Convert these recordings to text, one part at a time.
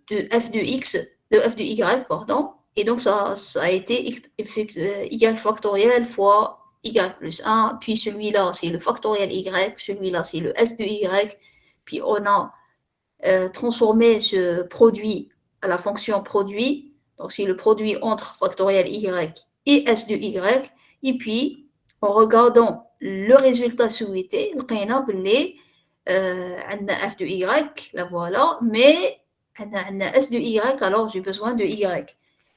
de f de x, de f de y, pardon. Et donc, ça a été y factoriel fois y plus 1. Puis celui-là, c'est le factoriel y. Celui-là, c'est le s de y. Puis on a transformé ce produit à la fonction produit. Donc, c'est le produit entre factoriel y et s de y. Et puis, en regardant le résultat souhaité, on a f de y, la voilà, mais on a s de y, alors j'ai besoin de y.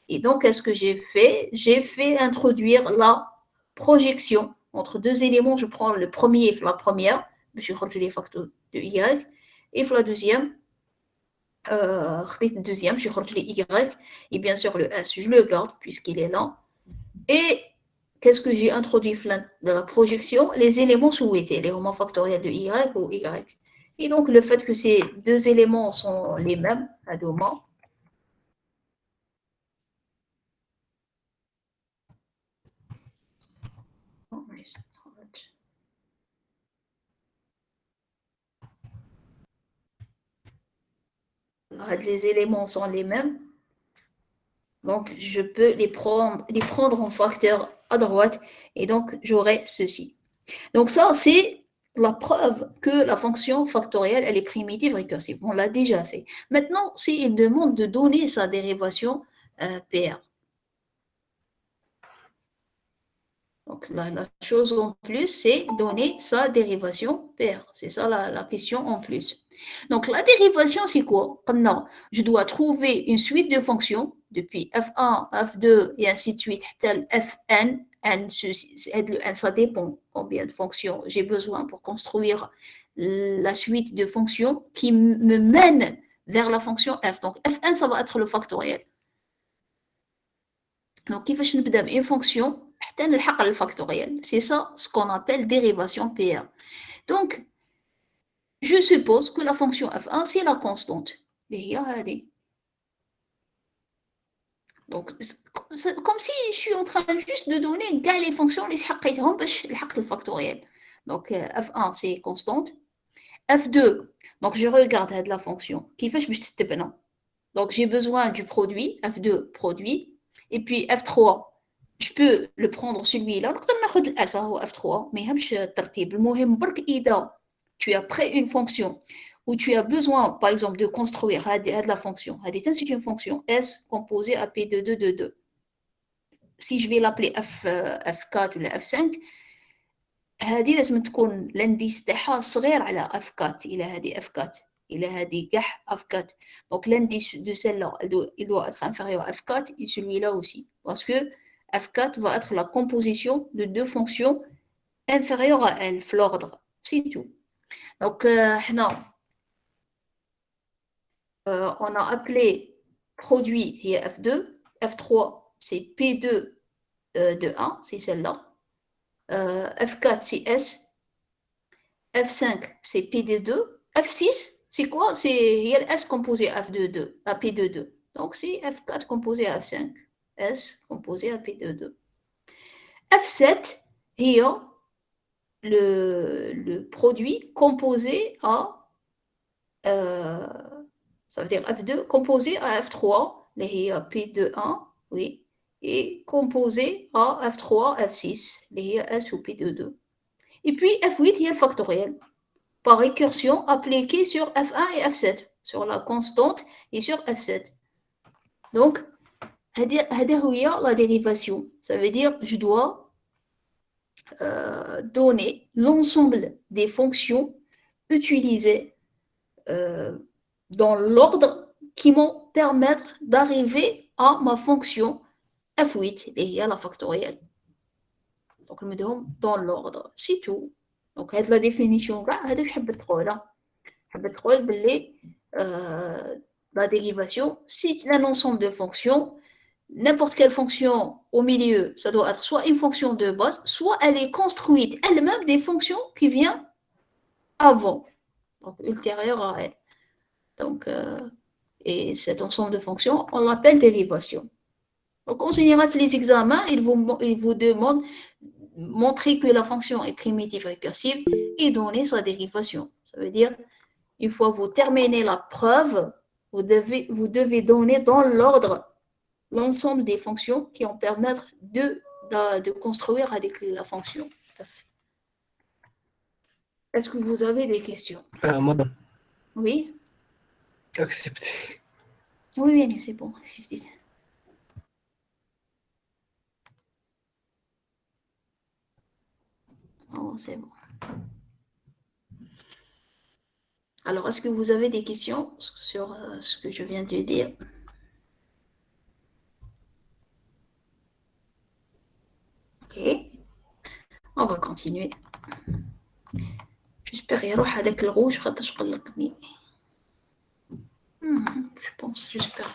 Et donc, qu'est-ce que j'ai fait? J'ai fait introduire la projection entre deux éléments. Je prends le premier, la première, je vais les facteurs de y, et la deuxième, le deuxième, je vais les y, et bien sûr le s, je le garde puisqu'il est là. Et qu'est-ce que j'ai introduit dans la projection? Les éléments souhaités, les romans factoriels de y ou y. Et donc, le fait que ces deux éléments sont les mêmes à deux moments, les éléments sont les mêmes, donc je peux les prendre en facteur à droite, et donc j'aurai ceci. Donc ça, c'est la preuve que la fonction factorielle, elle est primitive récursive. On l'a déjà fait. Maintenant, s'il demande de donner sa dérivation PR. Donc la chose en plus, c'est donner sa dérivation PR. C'est ça la question en plus. Donc la dérivation, c'est quoi? Non, je dois trouver une suite de fonctions depuis f1, f2 et ainsi de suite, tel fn. N, ça dépend combien de fonctions j'ai besoin pour construire la suite de fonctions qui me mène vers la fonction f. Donc fn, ça va être le factoriel. Donc, كيفاش نبدا بune fonction حتى نلحق الفاكتوريال. C'est ça ce qu'on appelle dérivation PR. Donc, je suppose que la fonction f1, c'est la constante. Donc, comme si je suis en train juste de donner les fonctions les حقيتهم باش نلحق الفاكتوريال. Donc, f1, c'est constante. f2, donc je regarde la fonction. كيفاش باش تتبنى. Donc, j'ai besoin du produit, f2, produit. Et puis, f3, je peux le prendre celui-là. نقدر ناخذ الاس هو f3 ما يهمش الترتيب. المهم برك اذا tu as pris une fonction où tu as besoin par exemple de construire la fonction. C'est une fonction s composée à p de 2 de 2. Si je vais l'appeler f4 ou f5, هذه لازم تكون l'indice تاعها صغير على f4 الى هذه f4. Il a des gars F4. Donc l'indice de celle-là, il doit être inférieur à F4 et celui-là aussi. Parce que F4 va être la composition de deux fonctions inférieures à elle, l'ordre. C'est tout. Donc, on a appelé produit et F2. F3, c'est P2 de 1, c'est celle-là. F4, c'est S. F5, c'est P de 2. F6, c'est quoi? C'est S composé à F de 2, à P de 2. Donc, c'est F4 composé à F5. S composé à P de 2. F7, il y a le produit composé à, ça veut dire F2 composé à F3, il y a P de 1, oui, et composé à F3, F6, il y a S ou P de 2. Et puis F8, il y a le factoriel. Par récursion appliquée sur F1 et F7, sur la constante et sur F7. Donc, la dérivation, ça veut dire je dois donner l'ensemble des fonctions utilisées dans l'ordre qui m'ont permettre d'arriver à ma fonction F8, et il y a la factorielle. Donc, nous mettons dans l'ordre, c'est tout. Donc, la définition, هذا je حبيت تقولها. La dérivation, c'est un ensemble de fonctions. N'importe quelle fonction au milieu, ça doit être soit une fonction de base, soit elle est construite elle-même des fonctions qui viennent avant, donc ultérieures à elle. Donc, et cet ensemble de fonctions, on l'appelle dérivation. Donc, en général, les examens, ils vous demandent de montrer que la fonction est primitive récursive et donner sa dérivation. Ça veut dire, une fois que vous terminez la preuve, vous devez donner dans l'ordre l'ensemble des fonctions qui vont permettre de construire avec la fonction f. Est-ce que vous avez des questions? Madame, Oui? accepté. Oui, oui, c'est bon. Oh, c'est bon. Alors, est-ce que vous avez des questions sur ce que je viens de dire? Ok. On va continuer. J'espère يروح هذاك الغوش خاطرش قلقني. Je pense, j'espère.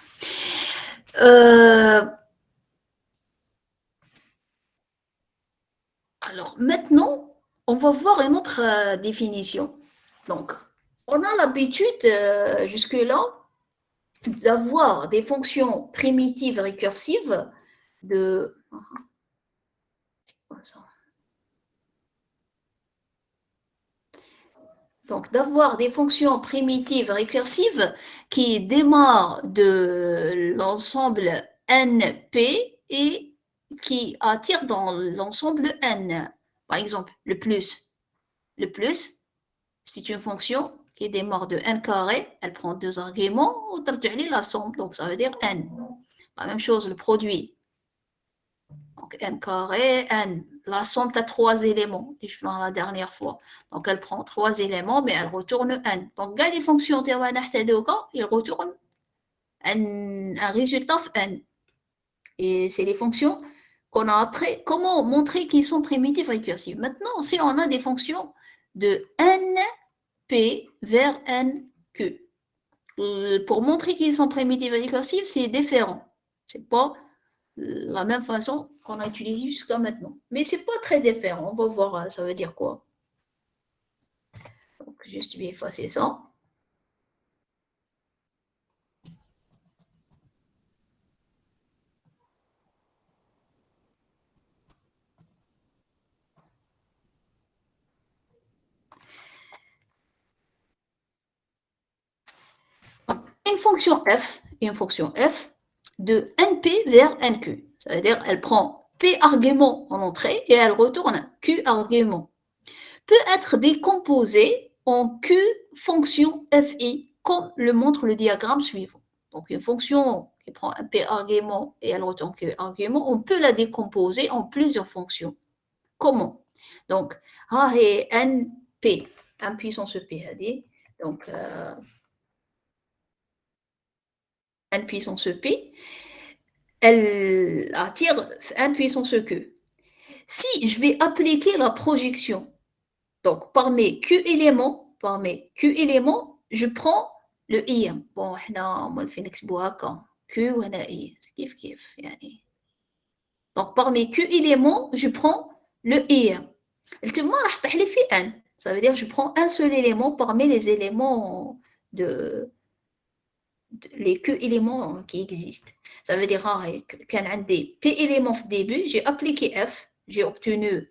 Alors maintenant, on va voir une autre définition. Donc, on a l'habitude jusque-là d'avoir des fonctions primitives récursives de... Donc, d'avoir des fonctions primitives récursives qui démarrent de l'ensemble NP et qui attirent dans l'ensemble N. Par exemple, le plus. Le plus, c'est une fonction qui démarre de N carré, elle prend deux arguments, ou la somme, donc ça veut dire N. La même chose, le produit. Donc N carré, N. La somme a trois éléments, je fais la dernière fois. Donc elle prend trois éléments, mais elle retourne N. Donc les fonctions il retourne un résultat N. Et c'est les fonctions qu'on a après. Comment montrer qu'ils sont primitives récursives? Maintenant, si on a des fonctions de NP vers NQ, pour montrer qu'ils sont primitives récursives, c'est différent. C'est pas la même façon qu'on a utilisé jusqu'à maintenant. Mais c'est pas très différent. On va voir, ça veut dire quoi. Donc, juste vais effacer ça. Une fonction f de np vers nq. Ça veut dire elle prend p arguments en entrée et elle retourne q arguments. Peut être décomposée en q fonction fi, comme le montre le diagramme suivant. Donc une fonction qui prend un p argument et elle retourne q argument, on peut la décomposer en plusieurs fonctions. Comment? Donc, np, 1 puissance p, donc n puissance p, elle attire 1 puissance q. Si je vais appliquer la projection, donc par mes q éléments, je prends le im. Bon, احنا مولفين نكتبوها هكا q وهنا i, كيف يعني. Donc par mes q éléments, je prends le im. التما راح طيح لي في n. Ça veut dire je prends un seul élément parmi les éléments les q éléments qui existent. Ça veut dire qu'un عندي p éléments au début, j'ai appliqué f, j'ai obtenu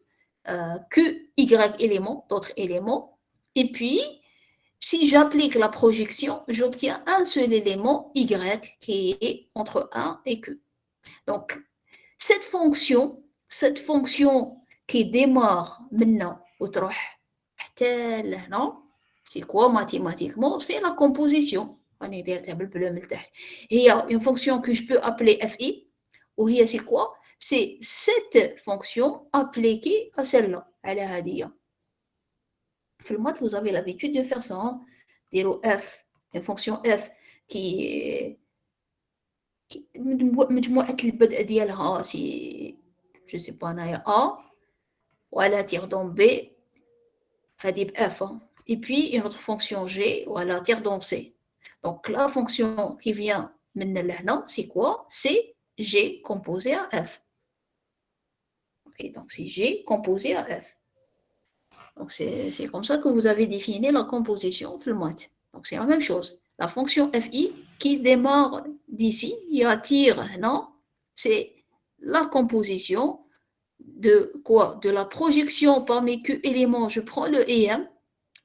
q, y éléments, d'autres éléments, et puis si j'applique la projection, j'obtiens un seul élément y qui est entre 1 et q. Donc cette fonction qui démarre maintenant وتروح حتى لهنا, c'est quoi mathématiquement? C'est la composition. Il y a une fonction que je peux appeler fi, ou c'est quoi? C'est cette fonction appliquée à celle-là, à la hadia. Vous avez l'habitude de faire ça, hein? F, une fonction f qui مجموعة البدء ديالها سي je sais pas انايا A ولا tire dans B هذه ب F, hein. Et puis une autre fonction G voilà tire dans C. Donc la fonction qui vient maintenant, c'est quoi? C'est G composé à F. Okay, donc c'est G composé à F. Donc c'est comme ça que vous avez défini la composition في المات. Donc c'est la même chose. La fonction fi qui démarre d'ici, il attire, non? C'est la composition de quoi? De la projection parmi q éléments, je prends le em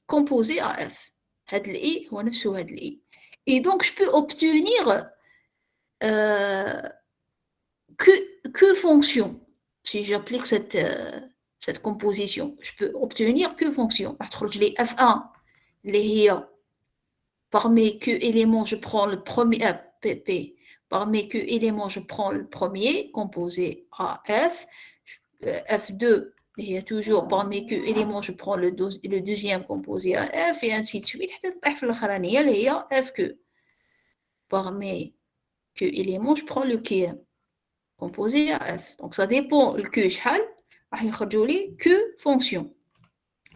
composé à f. هاد ال i هو نفسه هاد ال i. Et donc, je peux obtenir que fonction. Si j'applique cette composition, je peux obtenir que fonction. Les F1, les parmi que éléments, je prends le premier, P. Parmi que éléments, je prends le premier, composé à F. F2, il y a toujours parmi que éléments, je prends le deuxième composé à F, et ainsi de suite. Il y a F que. Parmi que éléments, je prends le QM, composé à F. Donc ça dépend le que que fonction.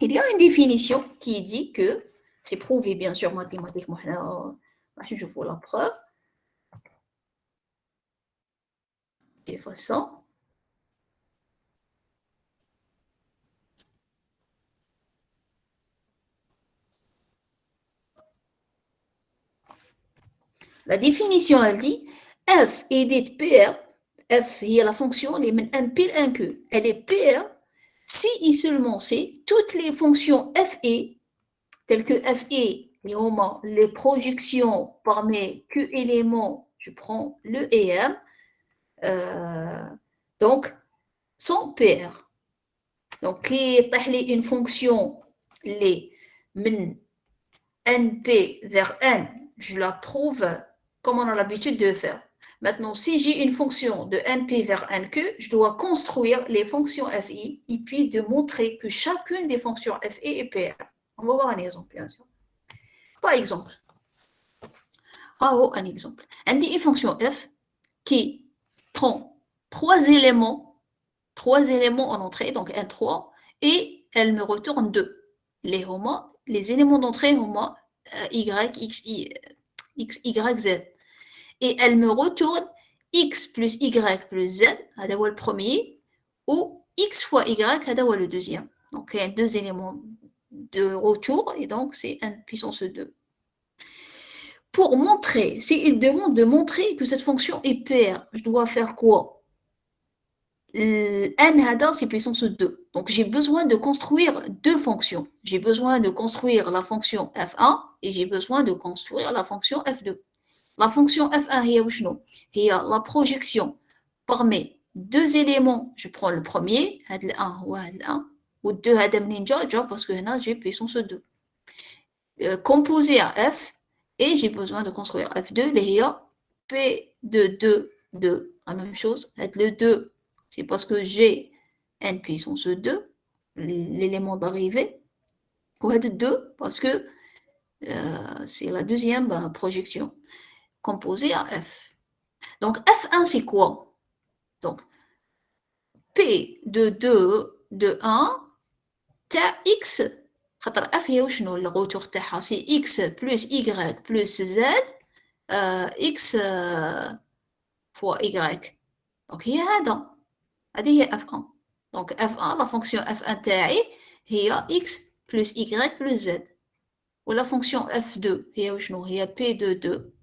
Il y a une définition qui dit que, c'est prouvé bien sûr mathématiquement, je vous la preuve, de façon. La définition, elle dit F est dite PR, F est la fonction, elle est un pile un que, elle est PR si et seulement si toutes les fonctions FE, telles que FE, les projections parmi que éléments, je prends le EM, donc sont PR. Donc, une fonction, les NP vers N, je la prouve comme on a l'habitude de faire. Maintenant, si j'ai une fonction de NP vers NQ, je dois construire les fonctions FI et puis de montrer que chacune des fonctions FI est PR. On va voir un exemple, bien sûr. Par exemple, un exemple. On dit une fonction F qui prend trois éléments en entrée, donc N3, et elle me retourne 2. Les éléments d'entrée, Y, X, Y, Z. Et elle me retourne X plus Y plus Z, c'est le premier, ou X fois Y, c'est le deuxième. Donc, il y a deux éléments de retour, et donc c'est N puissance 2. Pour montrer, s'il demande de montrer que cette fonction est PR, je dois faire quoi? N c'est puissance 2. Donc, j'ai besoin de construire deux fonctions. J'ai besoin de construire la fonction F1 et j'ai besoin de construire la fonction F2. La fonction F1 est la projection parmi deux éléments. Je prends le premier, le 1 ou le 1, ou 2 parce que là, j'ai puissance 2. Composé à F, et j'ai besoin de construire F2, les P de 2, 2, la même chose, le 2, c'est parce que j'ai N puissance 2, l'élément d'arrivée, ou 2, parce que c'est la deuxième projection, composée à F. Donc, F1, c'est quoi? Donc, P de 2, de 1, تاع X, خاطر F هي وشنو الغوتور تاعها سي X plus Y plus Z X fois Y. Donc هي هذه هي F1. Donc F1, la fonction F1 تاعي هي X plus Y plus Z. Ou la fonction F2 هي وشنو هي P de 2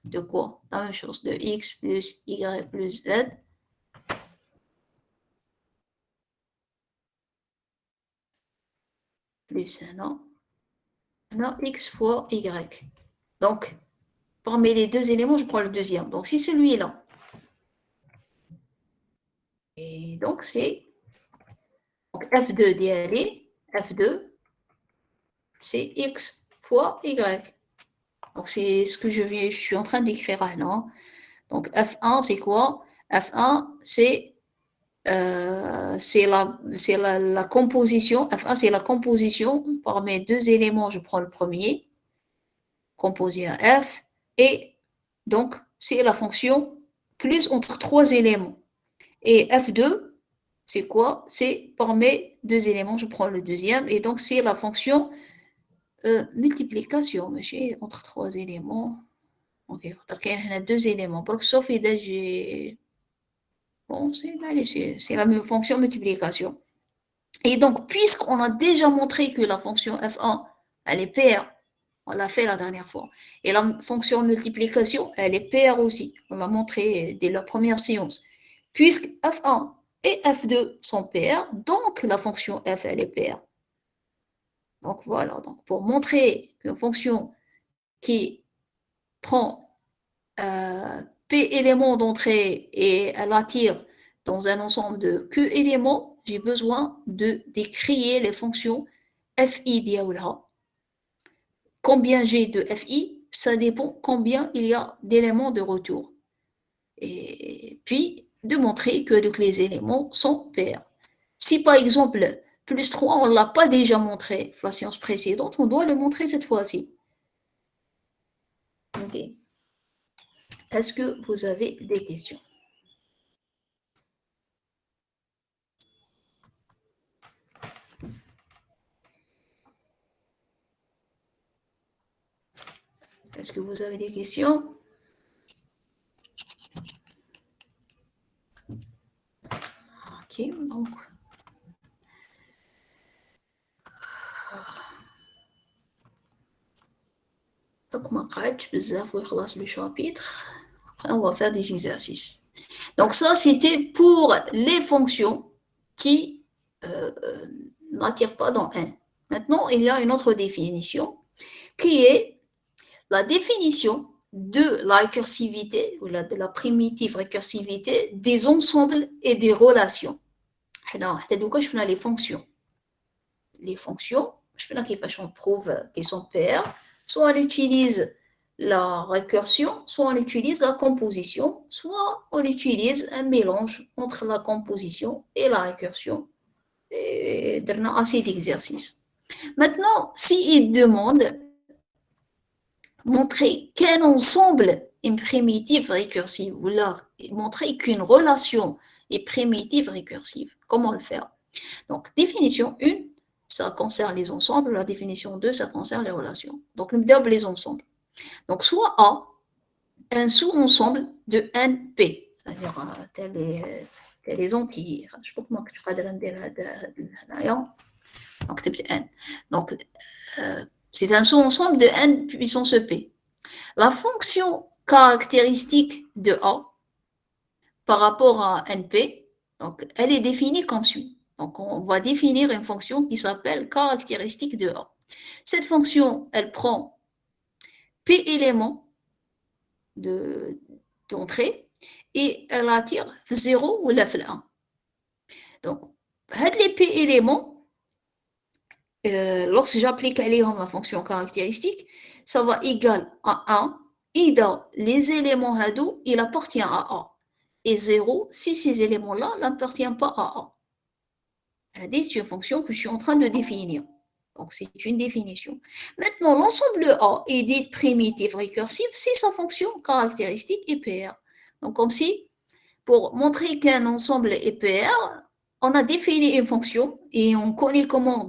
de quoi? La même chose, de X plus Y plus Z. Plus non, X fois Y. Donc, parmi les deux éléments, je prends le deuxième. Donc, c'est celui-là. Et donc, c'est F2 d'y F2, c'est X fois Y. Donc, c'est ce que je suis en train d'écrire là. Donc, F1, c'est quoi? F1, c'est la composition. F1, c'est la composition. Parmi deux éléments, je prends le premier, composé à F, et donc, c'est la fonction plus entre trois éléments. Et F2, c'est quoi? C'est parmi deux éléments, je prends le deuxième, et donc c'est la fonction multiplication, entre trois éléments. Ok, il y a deux éléments, sauf que j'ai... Bon, c'est la même fonction multiplication. Et donc, puisqu'on a déjà montré que la fonction F1, elle est paire, on l'a fait la dernière fois. Et la fonction multiplication, elle est paire aussi. On l'a montré dès la première séance. Puisque F1 et F2 sont paires, donc la fonction F, elle est paire. Donc voilà, donc pour montrer qu'une fonction qui prend P éléments d'entrée et elle attire dans un ensemble de Q éléments, j'ai besoin de décrire les fonctions FI diaoula. Combien j'ai de FI, ça dépend combien il y a d'éléments de retour. Et puis, de montrer que donc, les éléments sont pairs. Si par exemple, plus 3, on ne l'a pas déjà montré la séance précédente, on doit le montrer cette fois-ci. Okay. Est-ce que vous avez des questions? Est-ce que vous avez des questions? Ok, donc. Donc, le chapitre. Après, on va faire des exercices. Donc, ça, c'était pour les fonctions qui n'attirent pas dans N. Maintenant, il y a une autre définition qui est la définition de la récursivité ou de la primitive récursivité des ensembles et des relations. Alors, je fais les fonctions. Les fonctions, je fais là on prouve qu'ils sont paires. Soit on utilise la récursion, soit on utilise la composition, soit on utilise un mélange entre la composition et la récursion. Et on a assez d'exercices. Maintenant, s'il demande montrer qu'un ensemble est primitive récursive, ou là, montrer qu'une relation est primitive récursive, comment le faire? Donc, définition 1, ça concerne les ensembles. La définition 2, ça concerne les relations. Donc, le verbe les ensembles. Donc, soit A, un sous-ensemble de NP, c'est-à-dire les entiers. Je ne sais pas comment tu feras donc, N. Donc, c'est un sous-ensemble de N puissance P. La fonction caractéristique de A par rapport à NP, donc, elle est définie comme suit. Donc, on va définir une fonction qui s'appelle caractéristique de A. Cette fonction, elle prend P éléments d'entrée et elle attire 0 ou la 1. Donc, les P éléments, lorsque j'applique la fonction caractéristique, ça va égal à 1. Ida, les éléments hadou, il appartient à A. Et 0 si ces éléments-là n'appartiennent pas à A. C'est une fonction que je suis en train de définir. Donc, c'est une définition. Maintenant, l'ensemble A est dit primitif récursif si sa fonction caractéristique est PR. Donc, comme si, pour montrer qu'un ensemble est PR, on a défini une fonction et on connaît comment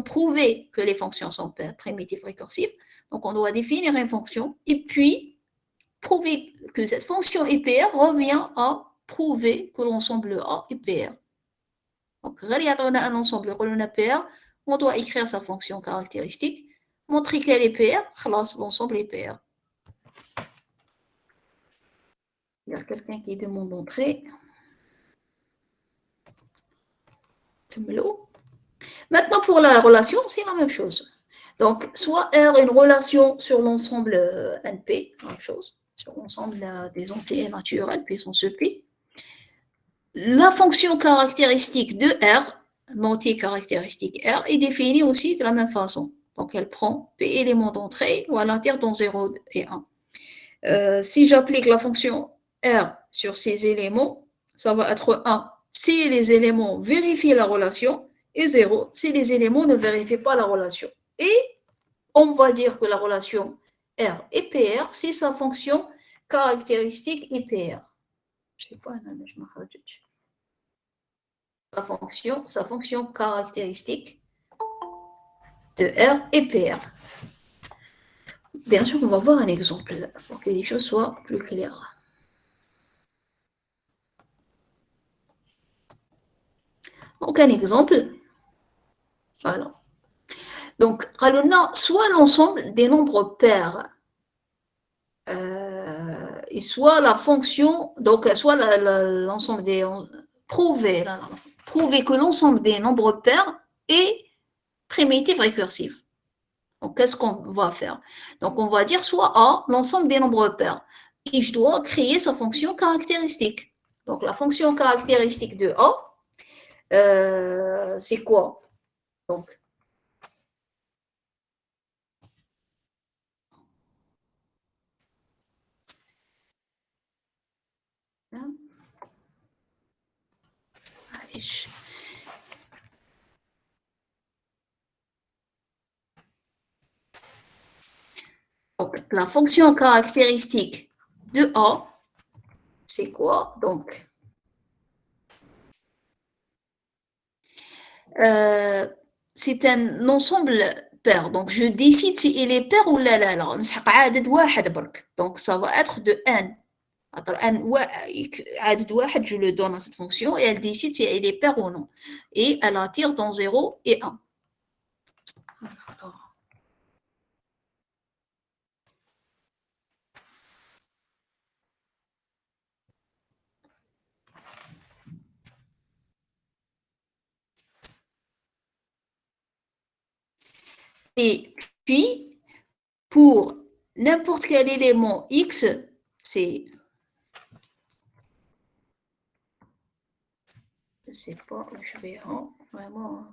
prouver que les fonctions sont primitives récursives. Donc, on doit définir une fonction et puis prouver que cette fonction est PR revient à prouver que l'ensemble A est PR. Donc, on a un ensemble PR, on doit écrire sa fonction caractéristique, montrer qu'elle est PR, l'ensemble est PR. Il y a quelqu'un qui demande d'entrer. Maintenant, pour la relation, c'est la même chose. Donc, soit R une relation sur l'ensemble NP, même chose, sur l'ensemble des entiers naturels, puissance P. La fonction caractéristique de R, l'entier caractéristique R, est définie aussi de la même façon. Donc, elle prend P éléments d'entrée ou elle attire dans 0 et 1. Si j'applique la fonction R sur ces éléments, ça va être 1 si les éléments vérifient la relation et 0 si les éléments ne vérifient pas la relation. Et on va dire que la relation R est PR si sa fonction caractéristique est PR. Je ne sais pas, je m'en rappelle. Sa fonction caractéristique de R est PR. Bien sûr, on va voir un exemple pour que les choses soient plus claires. Donc, un exemple. Voilà. Donc, soit l'ensemble des nombres pairs, et soit la fonction, donc soit l'ensemble des... Prouver que l'ensemble des nombres pairs est primitif récursif. Donc, qu'est-ce qu'on va faire? Donc, on va dire soit A, l'ensemble des nombres pairs. Et je dois créer sa fonction caractéristique. Donc, la fonction caractéristique de A, c'est quoi? Donc, hein, allez, donc, la fonction caractéristique de A, c'est quoi? Donc, euh, c'est un ensemble pair. Donc, je décide si il est pair ou là, là, là. Donc, ça va être de n. Je le donne à cette fonction et elle décide si elle est paire ou non. Et elle attire dans 0 et 1. Et puis, pour n'importe quel élément x, c'est, je sais pas, je vais vraiment,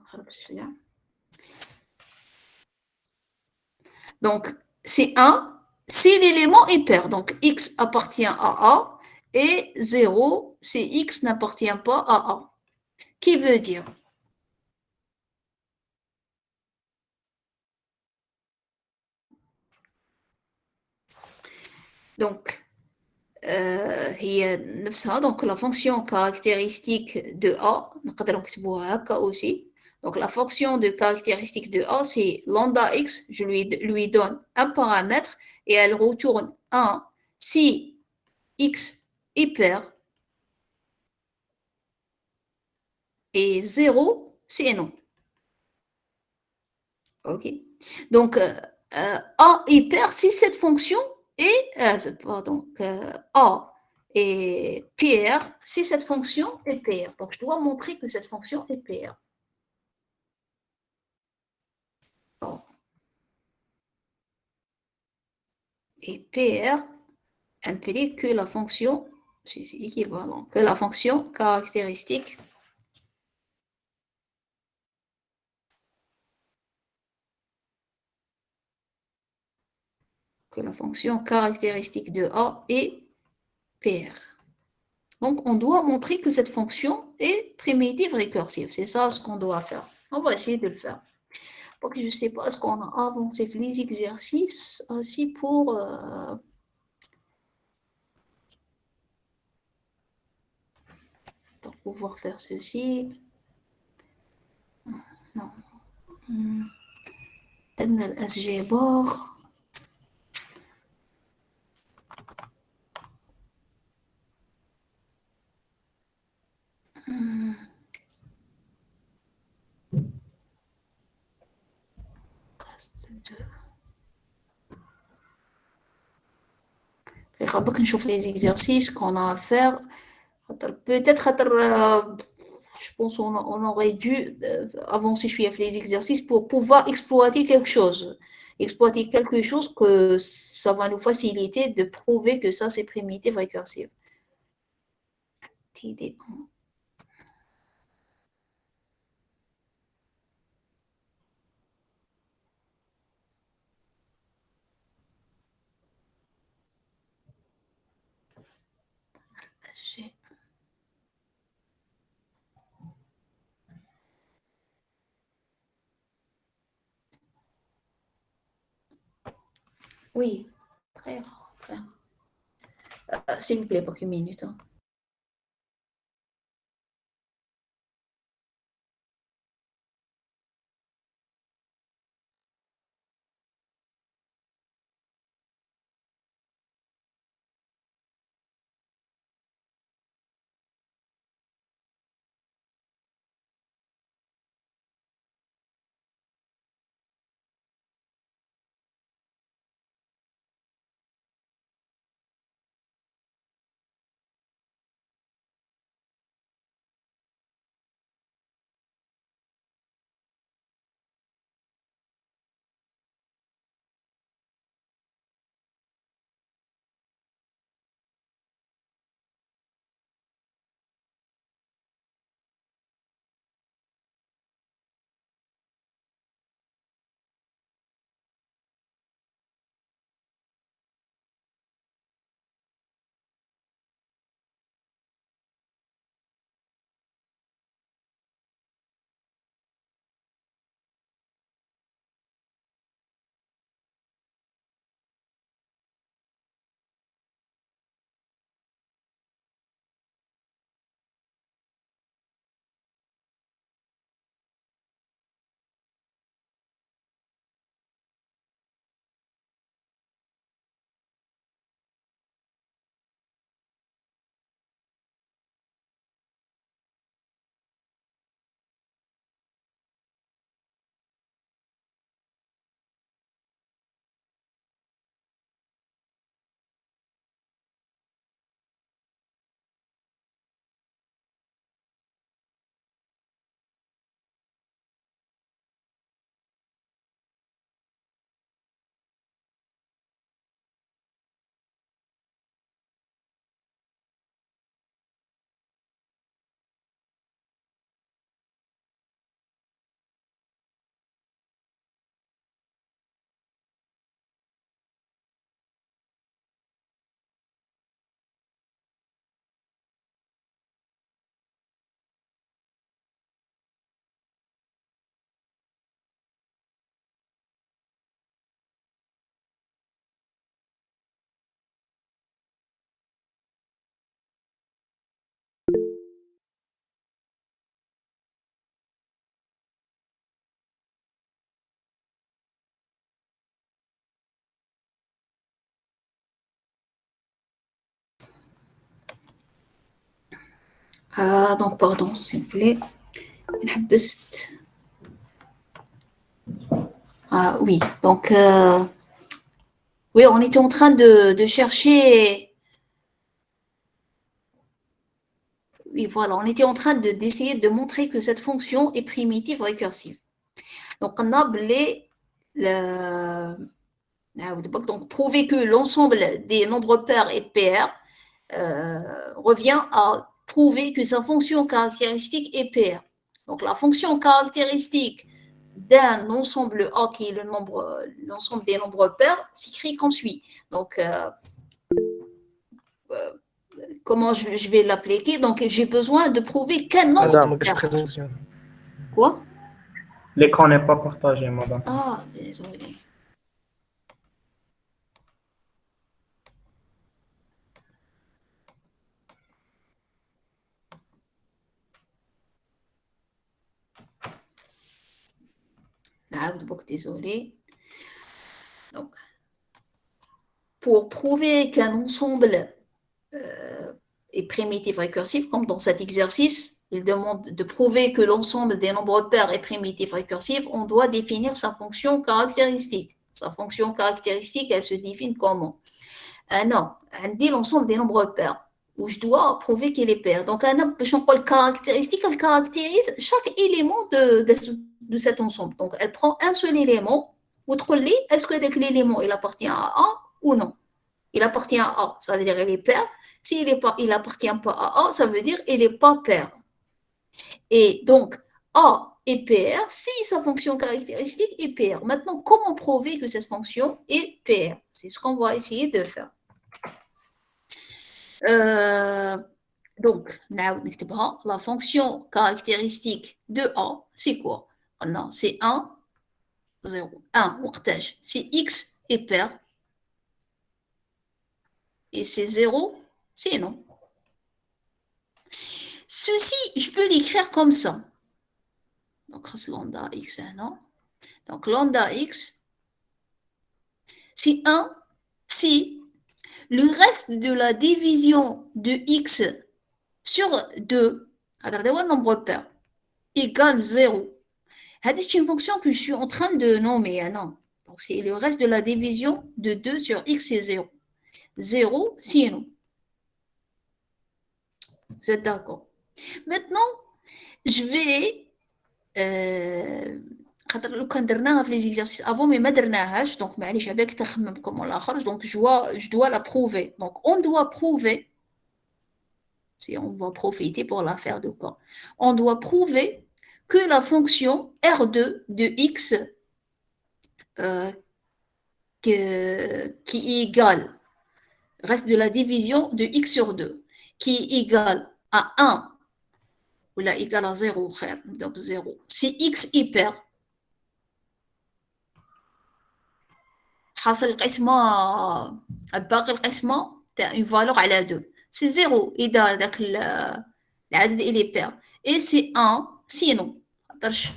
donc c'est 1 si l'élément est pair. Donc x appartient à A et 0 si x n'appartient pas à A. Qui veut dire donc هي نفسها donc la fonction caractéristique de A نقدر نكتبوها هكا aussi. Donc la fonction de caractéristique de A c'est lambda x, je lui donne un paramètre et elle retourne 1 si x est pair et 0 c'est non. OK. Donc A est pair si cette fonction est pardon, A et PR si cette fonction est PR. Donc, je dois montrer que cette fonction est PR. Bon. Et PR implique que la fonction, c'est équivalent, que la fonction caractéristique de A est PR. Donc, on doit montrer que cette fonction est primitive récursive. C'est ça ce qu'on doit faire. On va essayer de le faire. Donc, je ne sais pas ce qu'on a avancé les exercices aussi pour pouvoir faire ceci. Non. عندنا الأشجار. خلينا نشوف les exercices qu'on a à faire. Peut-être je pense qu'on aurait dû avancer les exercices pour pouvoir exploiter quelque chose. Exploiter quelque chose que ça va nous faciliter de prouver que ça c'est primitive récursive. TD1. Oui, très rare, très rare. S'il vous plaît, pour une minute. Hein. Donc, pardon, s'il vous plaît. Oui, donc, oui, on était en train de chercher. Oui, voilà, on était en train d'essayer de montrer que cette fonction est primitive récursive. Donc, on a donc prouver que l'ensemble des nombres pairs est pair revient à prouver que sa fonction caractéristique est pair. Donc, la fonction caractéristique d'un ensemble A qui est l'ensemble des nombres pairs s'écrit comme suit. Donc, comment je vais l'appliquer? Donc, j'ai besoin de prouver qu'un nombre Madame, pair. présentation. Quoi? L'écran n'est pas partagé, madame. Ah, désolé. Désolé. Donc, pour prouver qu'un ensemble est primitif récursif, comme dans cet exercice, il demande de prouver que l'ensemble des nombres pairs est primitif récursif, on doit définir sa fonction caractéristique. Sa fonction caractéristique, elle se définit comment? Non, on dit l'ensemble des nombres pairs, où je dois prouver qu'il est pair. Donc, le caractéristique, elle caractérise chaque élément de cet ensemble. Donc, elle prend un seul élément, est-ce que l'élément il appartient à A ou non? Il appartient à A, ça veut dire qu'il est pair. S'il n'appartient pas à A, ça veut dire qu'il n'est pas pair. Et donc, A est pair si sa fonction caractéristique est pair. Maintenant, comment prouver que cette fonction est pair? C'est ce qu'on va essayer de faire. Donc, la fonction caractéristique de A, c'est quoi? Non, c'est 1, 0. 1, c'est X est pair. Et c'est 0, c'est non. Ceci, je peux l'écrire comme ça. Donc, lambda x, non? Donc, lambda x, c'est 1 si le reste de la division de x sur 2, un nombre pair, égale 0. C'est une fonction que je suis en train de nommer. Non. Donc, c'est le reste de la division de 2 sur x, c'est 0. 0, sinon. Vous êtes d'accord? Maintenant, je vais لو كان درناها في les exercices avant mais ما درناهاش donc معليش عباك تخمم كومون لاخرج donc je dois la prouver donc on doit prouver si on va profiter pour la faire de quoi on doit prouver que la fonction R2 de x qui est égale reste de la division de x sur 2 qui est égale à 1 ou là égale à 0 donc 0 si x est pair حاصل القسمة باقي القسمة تاع اون فالور على 2 سي زيرو إذا داك العدد إلي بير إي سي ان سينو خاطرش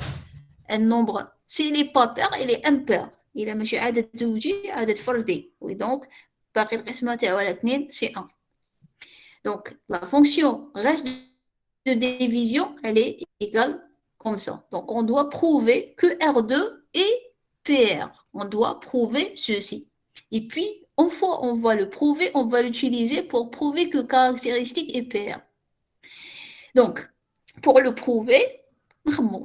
النومبر سي لي با بير إلي امبير إلا ماشي عدد زوجي عدد فردي وي دونك باقي القسمة تاعو على 2 سي ان دونك لا فونكسيون reste de division elle est égale comme ça donc on doit prouver que R2 est PR. On doit prouver ceci. Et puis, une fois on va le prouver, on va l'utiliser pour prouver que caractéristique est PR. Donc, pour le prouver,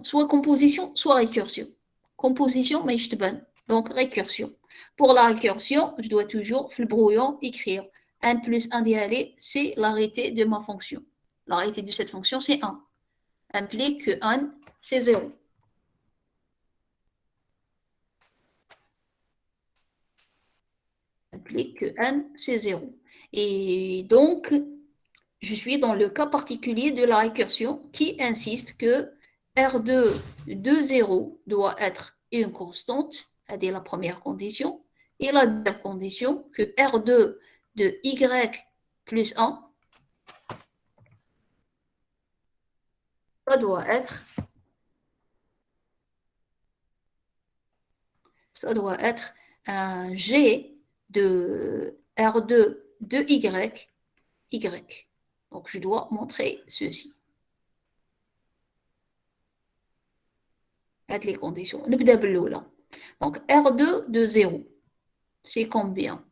soit composition, soit récursion. Composition, mais je te donne. Donc, récursion. Pour la récursion, je dois toujours, le brouillon, écrire 1 plus 1 d'IALé, c'est l'arrêté de ma fonction. L'arrêté de cette fonction, c'est 1. Implique que 1, c'est 0. Implique que n, c'est 0. Et donc, je suis dans le cas particulier de la récursion qui insiste que R2 de 0 doit être une constante, c'est-à-dire la première condition, et la deuxième condition que R2 de y plus 1, ça doit être un G de R2 de Y. Donc, je dois montrer ceci. هاد les conditions. نبدأ بالأولى. Donc, R2 de 0, c'est combien?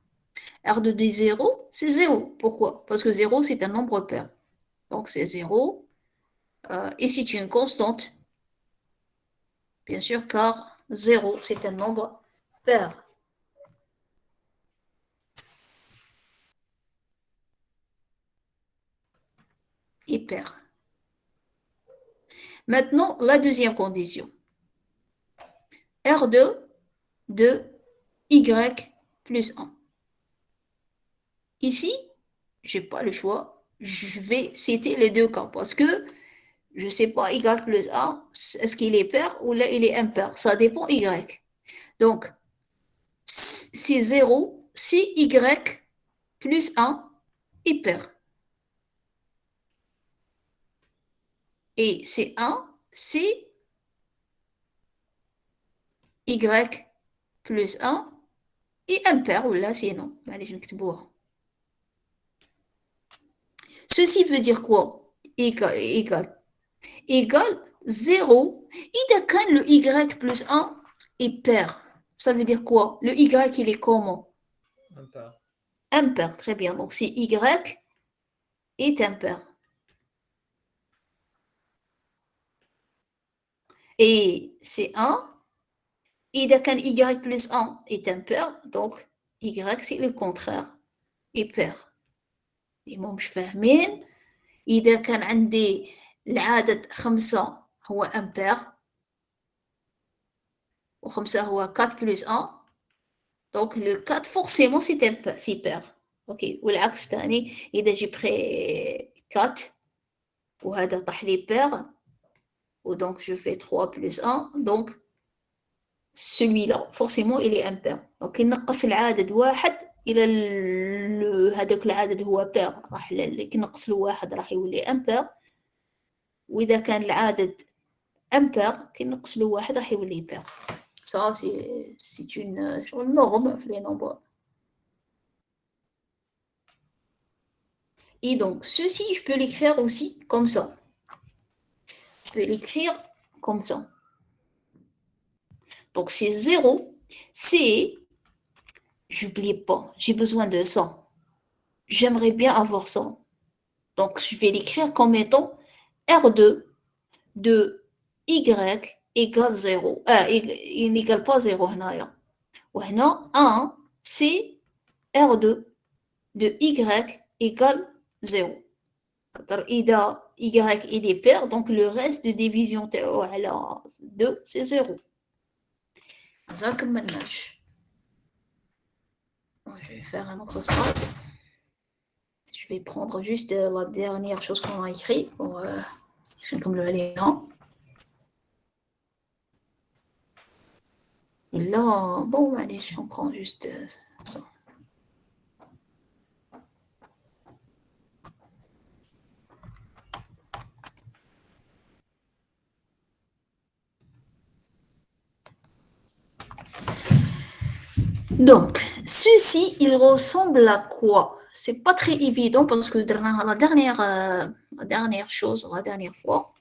R2 de 0, c'est 0. Pourquoi? Parce que 0, c'est un nombre pair. Donc, c'est 0. Et c'est une constante. Bien sûr, car 0, c'est un nombre pair. Hyper. Maintenant, la deuxième condition. R2 de Y plus 1. Ici, je n'ai pas le choix. Je vais citer les deux cas parce que je ne sais pas Y plus 1, est-ce qu'il est pair ou là il est impair. Ça dépend Y. Donc, c'est 0, c'est Y plus 1 hyper. Et c'est 1, c'est Y plus 1 et impair ou là sinon. Ceci veut dire quoi? Égal. Égal 0. Et quand le Y plus 1 est pair, ça veut dire quoi? Le Y, il est comment? Impair. Impair, très bien. Donc, c'est Y est impair. Et c'est 1. Et quand Y plus 1 est impair, donc Y, c'est le contraire. est pair. اللي مش فاهمين إذا كان عندي العدد 5 هو امبير و5 هو 4 plus 1 donc le 4 forcément c'est pair. ok والعكس تاني إذا جي بري 4 وهذا طاح لي pair و donc je fais 3 plus 1 donc celui-là forcément il est impair. donc كي نقص العدد واحد الى هذاك العدد هو بير راح كي نقص له واحد راح يولي امبير واذا كان العدد امبير كي نقص له واحد راح يولي بير. ça c'est une norme في les nombres. Et donc ceci je peux l'écrire aussi comme ça. Je peux l'écrire comme ça. donc c'est 0, c'est j'oublie pas, j'ai besoin de 100. J'aimerais bien avoir 100. Donc je vais l'écrire comme étant R2 de Y égale 0. Il n'égale pas 0 هنايا. وهنا 1 c'est R2 de Y égale 0. إذا Y il est pair, donc le reste de division تاعو على 2 c'est 0. مازال كملناش. Je vais faire un autre strat. Je vais prendre juste la dernière chose qu'on a écrit pour comme le alinéa. Là, bon, allez, on prend juste ça. Donc, ceci, il ressemble à quoi? C'est pas très évident parce que la dernière chose, la dernière fois,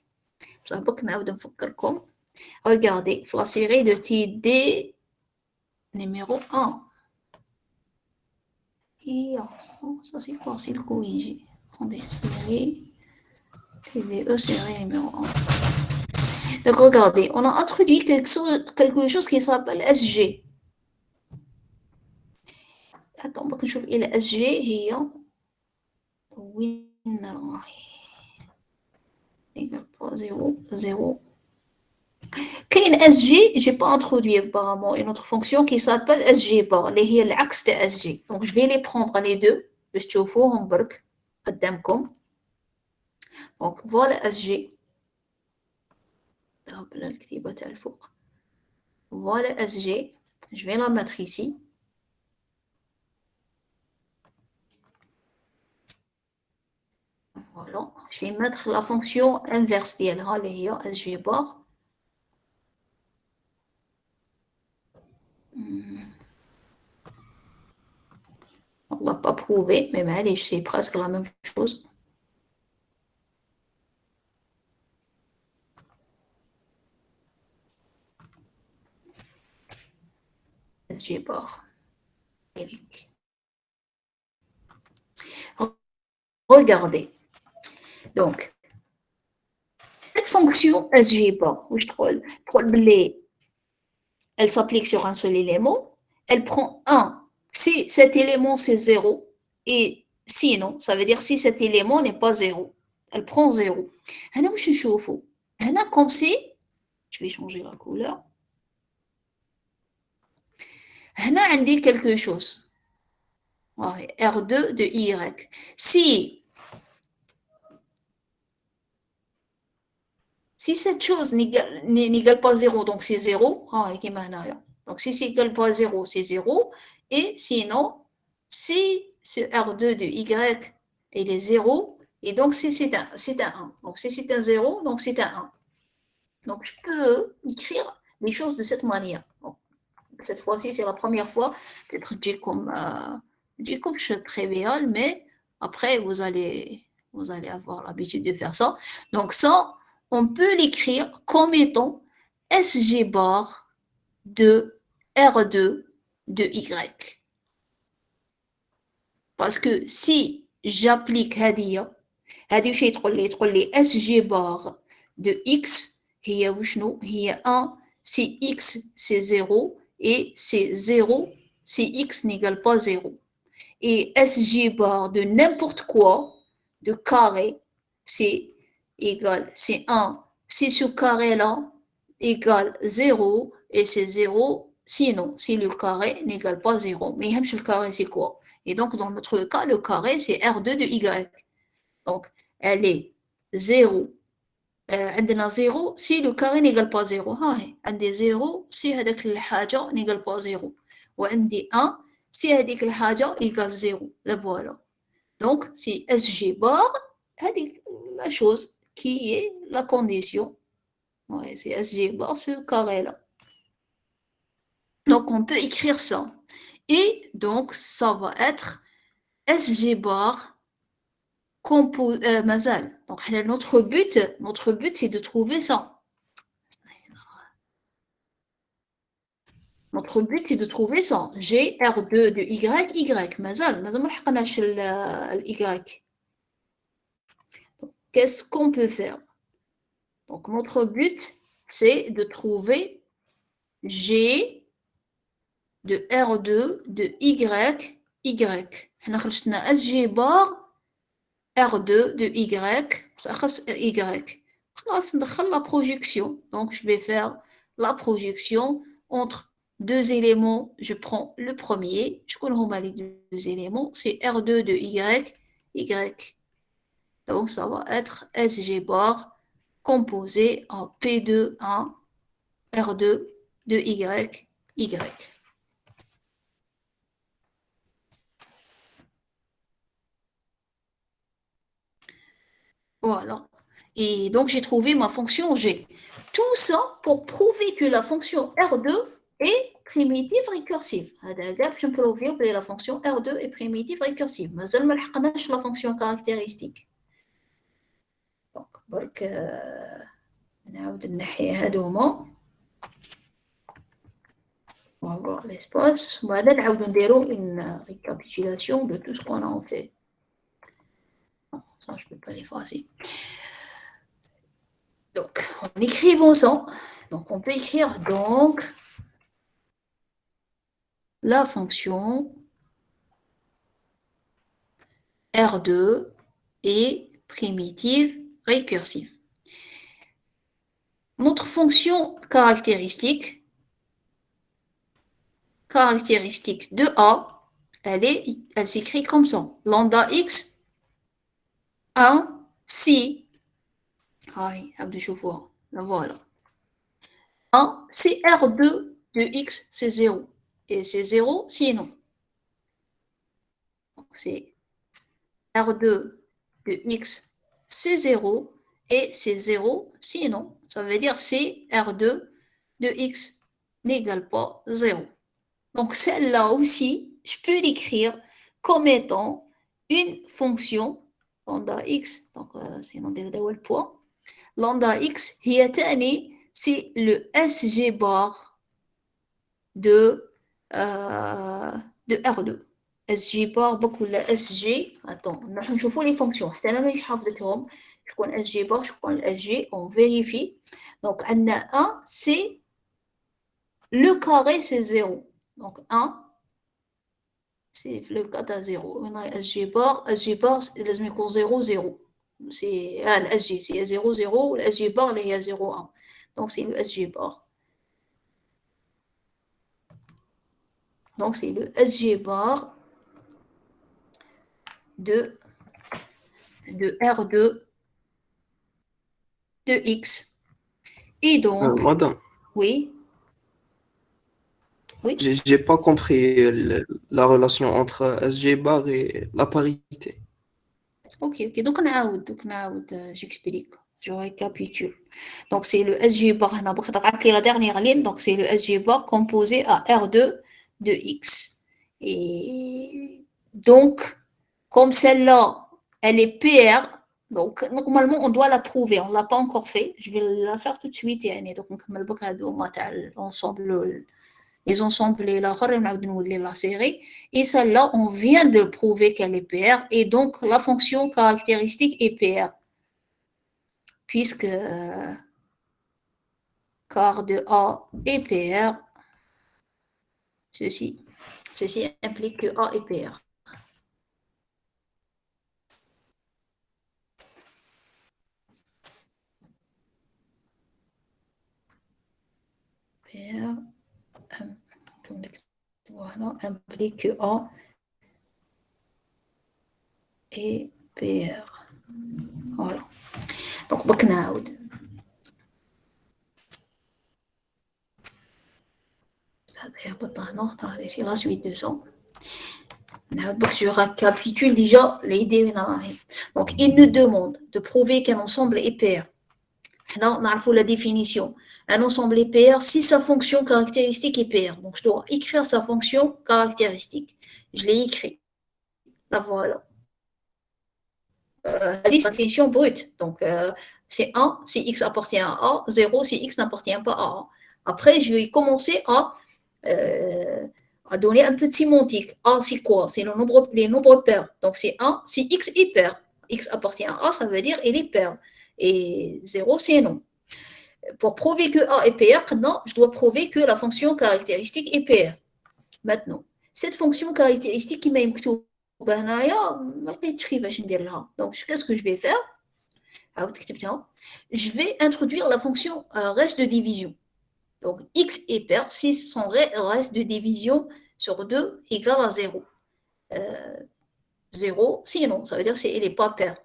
regardez, la série de TD numéro 1. Et ça c'est quoi? C'est le corrigé. Attendez, série TDE série numéro 1. Donc, regardez, on a introduit quelque chose qui s'appelle SG. Attends, باش نشوف إلى اس جي هي وين راهي إيكال با 0 كاين اس جي j'ai pas introduit apparemment une autre fonction qui s'appelle SG bar اللي هي العكس تاع SG. donc je vais les prendre les deux باش تشوفوهم برك قدامكم. donc voilà SG بلا الكتيبة تاع الفوق. voilà SG je vais la mettre ici. Voilà, je vais mettre la fonction inverse ديالها اللي هي SG bar. On ne l'a pas prouvé, mais allez, c'est presque la même chose. SG bar. Regardez. Donc, cette fonction SG bar, elle s'applique sur un seul élément. Elle prend 1 si cet élément c'est 0 et sinon, ça veut dire si cet élément n'est pas 0. Elle prend 0. هنا واش نشوفوا هنا comme si je vais changer la couleur. هنا عندي quelque chose. R2 de Y. Si cette chose n'égale pas 0, donc c'est 0. Donc si c'est égal pas 0, c'est 0. Et sinon, si ce R2 de Y, il est 0, et donc c'est un 1. Donc si c'est un 0, donc c'est un 1. Donc je peux écrire les choses de cette manière. Donc, cette fois-ci, c'est la première fois. Peut-être comme trivial, mais après, vous allez avoir l'habitude de faire ça. Donc ça, on peut l'écrire comme étant SG bar de R2 de Y. Parce que si j'applique هذه واش يدخل لي SG bar de X هي وشنو هي 1 si X c'est 0 et c'est 0 si X n'égale pas 0. Et SG bar de n'importe quoi, de carré, c'est égal, c'est 1 si ce carré-là égale 0 et c'est 0 sinon, si le carré n'égale pas 0. Mais le carré, c'est quoi? Et donc, dans notre cas, le carré, c'est R2 de Y. Donc, elle est 0. عندنا 0 si le carré n'égale pas 0. هاي عندي 0 si هذاك الحاجة n'égale pas 0. وعندي 1 si هذيك الحاجة égale 0. La voilà. Donc, c'est SG bar, c'est la chose qui est la condition. Ouais, c'est SG bar, ce carré-là. Donc, on peut écrire ça. Et donc, ça va être SG bar mazal. Donc, notre but, c'est de trouver ça. Notre but, c'est de trouver ça. G, R2 de Y, Y. mazal ما لحقناش Y. Qu'est-ce qu'on peut faire? Donc, notre but, c'est de trouver G de R2 de Y, Y. احنا خرجتنا SG bar R2 de Y, Y. خلاص ندخل la projection. Donc, je vais faire la projection entre deux éléments. Je prends le premier. Je connais les deux éléments. C'est R2 de Y, Y. Donc, ça va être SG bar composé en P2, 1, R2 de Y, Y. Voilà. Et donc, j'ai trouvé ma fonction G. Tout ça pour prouver que la fonction R2 est primitive récursive. Je peux prouver que la fonction R2 est primitive récursive. Mais je ne la fonction caractéristique. Donc, on va voir l'espace. On va faire une récapitulation de tout ce qu'on a fait. Non, ça, je ne peux pas l'effacer. Donc, en écrivant ça, donc on peut écrire donc la fonction R2 est primitive récursive. Notre fonction caractéristique de A, elle s'écrit comme ça. Lambda x 1 si voilà. 1 si R2 de x c'est 0. Et c'est 0 sinon. C'est R2 de x c'est 0 et c'est 0 sinon. Ça veut dire si R2 de x n'égale pas 0. Donc celle-là aussi, je peux l'écrire comme étant une fonction lambda x. Donc c'est le point. Lambda x, c'est le SG bar de de R2. SG bar beaucoup la SG. Attends, je vois les fonctions. Je connais SG bar, je connais SG, on vérifie. Donc, on a 1, c'est le carré, c'est 0. Donc, 1, c'est le cas de 0. On a SG bar, c'est 0, 0. C'est le SG, c'est 0, 0. Le SG bar, il y a 0, 1. Donc, c'est le SG bar. Donc, c'est le SG bar de R2 de X. Et donc, Madame, oui, oui, j'ai pas compris la relation entre SG bar et la parité. ok. Donc, j'explique, je récapitule. Donc, c'est le SG bar, la dernière ligne, donc c'est le SG bar composé à R2 de X. Et donc, comme celle-là, elle est PR, donc normalement, on doit la prouver. On ne l'a pas encore fait. Je vais la faire tout de suite. Donc, on va l'ensemble les ensembles et la série. Et celle-là, on vient de prouver qu'elle est PR. Et donc, la fonction caractéristique est PR. Puisque car de A est PR, ceci implique que A est PR. PR voilà, implique que A est PR. Voilà. Donc, بكنعاود. C'est la suite de ça. Je récapitule déjà l'idée. Donc, il nous demande de prouver qu'un ensemble est pair. Là, on a la définition. Un ensemble est pair si sa fonction caractéristique est pair. Donc, je dois écrire sa fonction caractéristique. Je l'ai écrit. La voilà. C'est la définition brute. Donc, c'est 1 si x appartient à A, 0 si x n'appartient pas à A. Après, je vais commencer à donner un peu de sémantique. A, c'est quoi? C'est les nombres pairs. Donc, c'est 1 si x est pair. X appartient à A, ça veut dire il est pair. Et 0, c'est non. Pour prouver que A est pair, non, je dois prouver que la fonction caractéristique est pair. Maintenant, cette fonction caractéristique qui m'a مكتوبة هنايا ما لقيتش كيفاش ندير donc qu'est-ce que je vais faire je vais introduire la fonction reste de division. Donc x est pair si son reste de division sur 2 égale à 0. 0, sinon, ça veut dire qu'il n'est pas pair.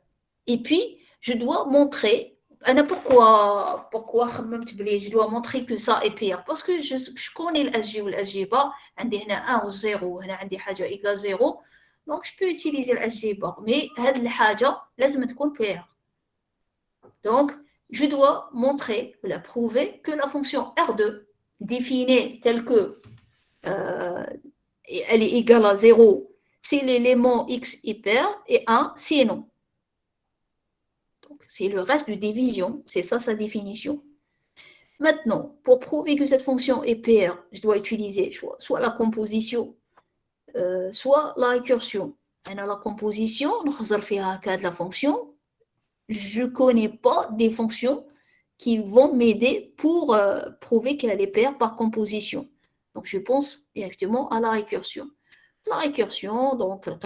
Et puis, je dois montrer, pourquoi je dois montrer que ça est pair? Parce que je connais l'SG ou l'SG bar, عندي هنا 1 ou 0, هنا عندي حاجة égale 0, donc je peux utiliser l'SG bar, mais هذه الحاجة لازم تكون pair. Donc, je dois montrer, la prouver que la fonction R2, définie telle que elle est égale à 0 si l'élément x est pair et 1 si non. Donc, c'est le reste de division, c'est ça sa définition. Maintenant, pour prouver que cette fonction est paire, je dois utiliser soit la composition, soit la récursion. Alors, la composition, de la fonction, je ne connais pas des fonctions qui vont m'aider pour prouver qu'elle est paire par composition. Donc, je pense directement à la récursion. La récursion, donc, le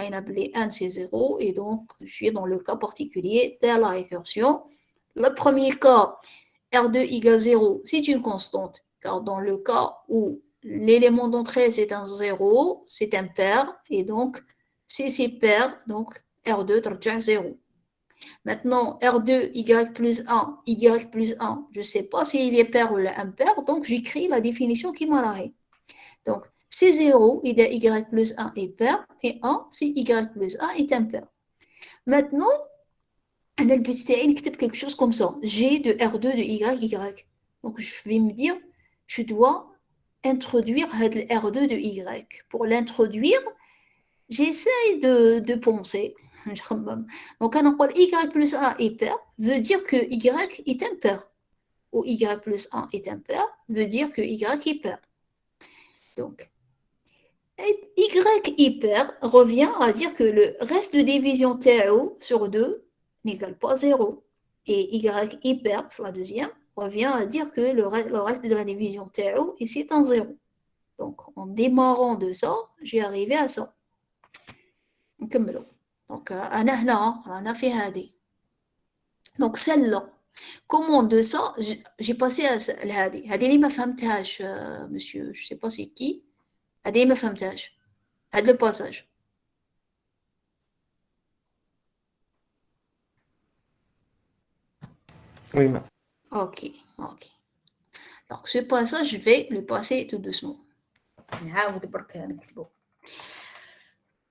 1 c'est 0, et donc, je suis dans le cas particulier de la récursion. Le premier cas, R2 égale 0, c'est une constante, car dans le cas où l'élément d'entrée c'est un 0, c'est un pair, et donc, si c'est pair, donc R2 ترجع 0. Maintenant, R2, Y plus 1, Y plus 1, je ne sais pas s'il est pair ou impair, donc j'écris la définition qui m'a l'arrêt. Donc, c'est 0, Y plus 1 est pair, et 1, si Y plus 1 est impair. Maintenant, on a le petit quelque chose comme ça. G de R2 de Y. Donc, je vais me dire, je dois introduire le R2 de Y. Pour l'introduire, j'essaye de penser. Donc, on a Y plus 1 est pair, veut dire que Y est impair. Ou Y plus 1 est impair, veut dire que Y est pair. Donc, Y hyper revient à dire que le reste de division TAO sur 2 n'égale pas 0. Et Y hyper, la deuxième, revient à dire que le reste de la division TAO ici est un 0. Donc, en démarrant de ça, j'ai arrivé à ça. نكملوا. Donc, أنا هنا رانا في هذه. Donc, celle-là. Comment de ça, j'ai passé à هذه. هذه اللي ما فهمتهاش, monsieur, je sais pas c'est qui. هذه اللي ما فهمتهاش. هذا le passage. Oui, ma. Ok, ok. Donc, ce passage, je vais le passer tout doucement.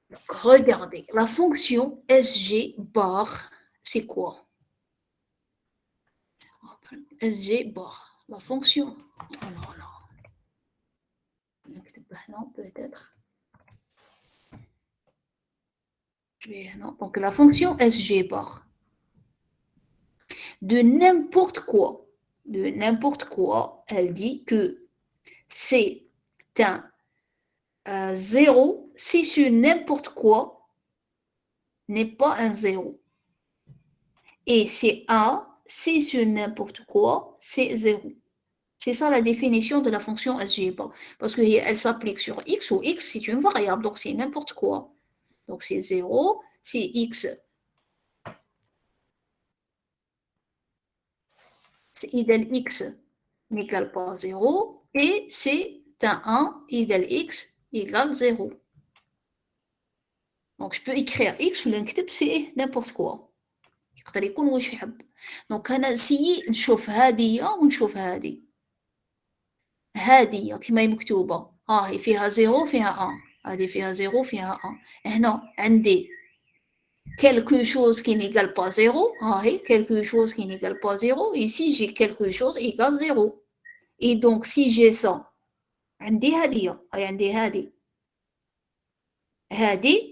Donc, regardez, la fonction SG bar, c'est quoi? SG bar, la fonction. Alors. Non, peut-être. Non. Donc, la fonction SG bar. De n'importe quoi, elle dit que c'est un 0 si sur n'importe quoi n'est pas un 0. Et c'est 1 si sur n'importe quoi, c'est 0. C'est ça la définition de la fonction SG bar. Parce qu'elle s'applique sur x, où x c'est une variable, donc c'est n'importe quoi. Donc c'est 0, si x idéal x n'égale pas 0, et c'est un 1 idéal x égale 0. Donc je peux écrire x ou l'inctype c'est n'importe quoi. يقدر يكون واش يحب. دونك انا نسيي نشوف هادية ونشوف هادي. هادية كما هي مكتوبة هي فيها 0 فيها 1. هادي فيها 0 فيها 1. هنا عندي quelque chose qui n'égale pas 0. quelque chose qui n'égale pas 0. Ici j'ai quelque chose égale 0. Et donc si j'ai ça عندي هادية عندي هادي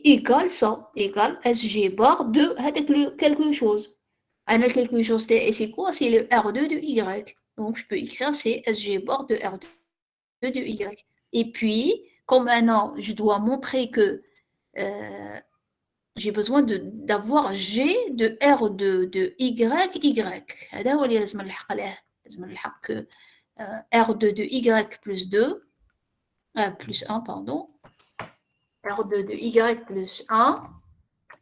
égale ça égale SG bar de هذاك quelque chose. Alors quelque chose c'est quoi? C'est le R2 de Y. Donc je peux écrire c'est SG bar de R2 de Y. Et puis comme maintenant je dois montrer que j'ai besoin d'avoir G de R2 de Y. هذا هو اللي لازم نلحق عليه. لازم نلحق que R2 de Y plus 2 plus 1 pardon. R2 de Y plus 1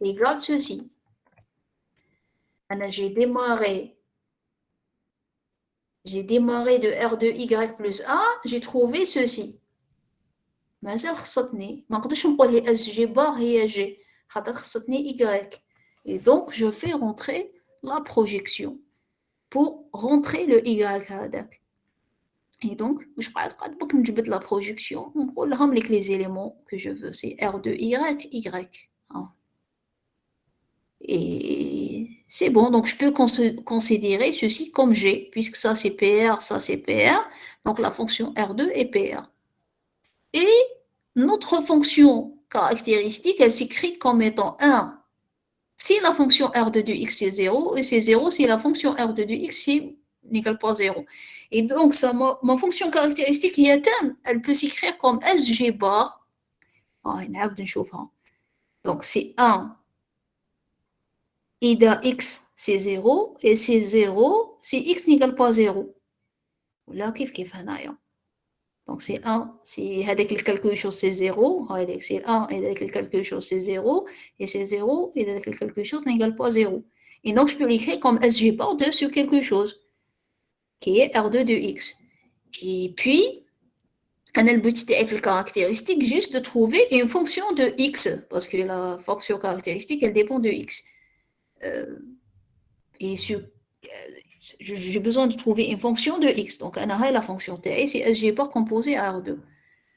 égale ceci. Alors, j'ai démarré de R2Y plus 1, j'ai trouvé ceci. مازال خصتني ما نقدرش نقول هي اس جي بار هي جي خاطر خصتني Y. Et donc je fais rentrer la projection pour rentrer le Y هذاك. Et donc je قاعد بك نجبد la projection ونقول لهم لك les éléments que je veux c'est R2Y Y. Et c'est bon, donc je peux considérer ceci comme G, puisque ça c'est PR, ça c'est PR, donc la fonction R2 est PR. Et notre fonction caractéristique, elle s'écrit comme étant 1 si la fonction R2 de x est 0, et c'est 0 si la fonction R2 de x n'égale pas 0. Et donc ça, ma fonction caractéristique, elle peut s'écrire comme SG bar. Donc c'est 1 إذا x c'est 0 et c'est 0 si x n'égale pas 0. ولا كيف هنايا. Donc c'est 1 si هذاك quelque chose c'est 0, c'est 1 et هذاك quelque chose c'est 0 et c'est 0 et هذاك quelque chose n'égale pas 0. Et donc je peux l'écrire comme SG bar de ce quelque chose qui est R2 de x. Et puis أنا البوت تاعي في الcaractéristique juste de trouver une fonction de x parce que la fonction caractéristique elle dépend de x. Et j'ai besoin de trouver une fonction de x. Donc, la fonction t, c'est SG bar composé à R2.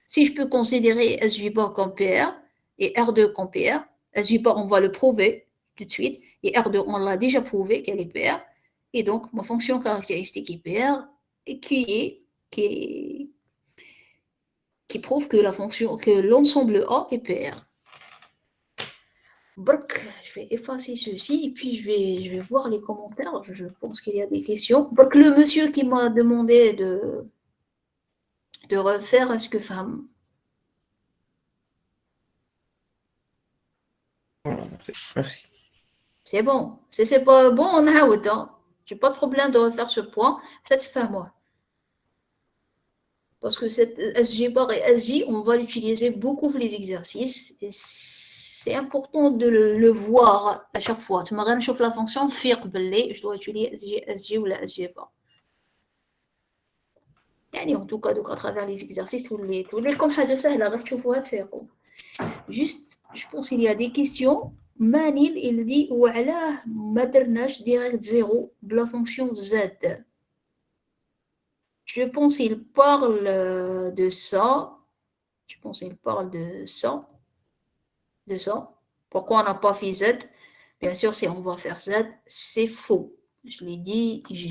Si je peux considérer SG bar comme PR et R2 comme PR, SG bar, on va le prouver tout de suite. Et R2, on l'a déjà prouvé qu'elle est PR. Et donc, ma fonction caractéristique est PR et qui prouve que l'ensemble A est PR. Je vais effacer ceci et puis je vais voir les commentaires. Je pense qu'il y a des questions. Le monsieur qui m'a demandé de refaire, est-ce que femme Merci. C'est bon. Si c'est pas bon, on a autant. J'ai pas de problème de refaire ce point. Peut-être fin moi. Parce que cette SG bar et SJ, on va l'utiliser beaucoup pour les exercices. Et c'est important de le voir à chaque fois. Tu m'as chauffe la fonction FIR belé, je dois utiliser SG ou la SG bar. يعني en tout cas donc à travers les exercices tous les comme حاجة سهلة غير تشوفوها تفيقوا. Juste, je pense qu'il y a des questions. Manil, il dit وعلاه ما درناش direct 0 بلا fonction Z. Je pense qu'il parle de ça. Je pense qu'il parle de ça. De ça. Pourquoi on n'a pas fait Z? Bien sûr, si on va faire Z, c'est faux. Je l'ai dit, je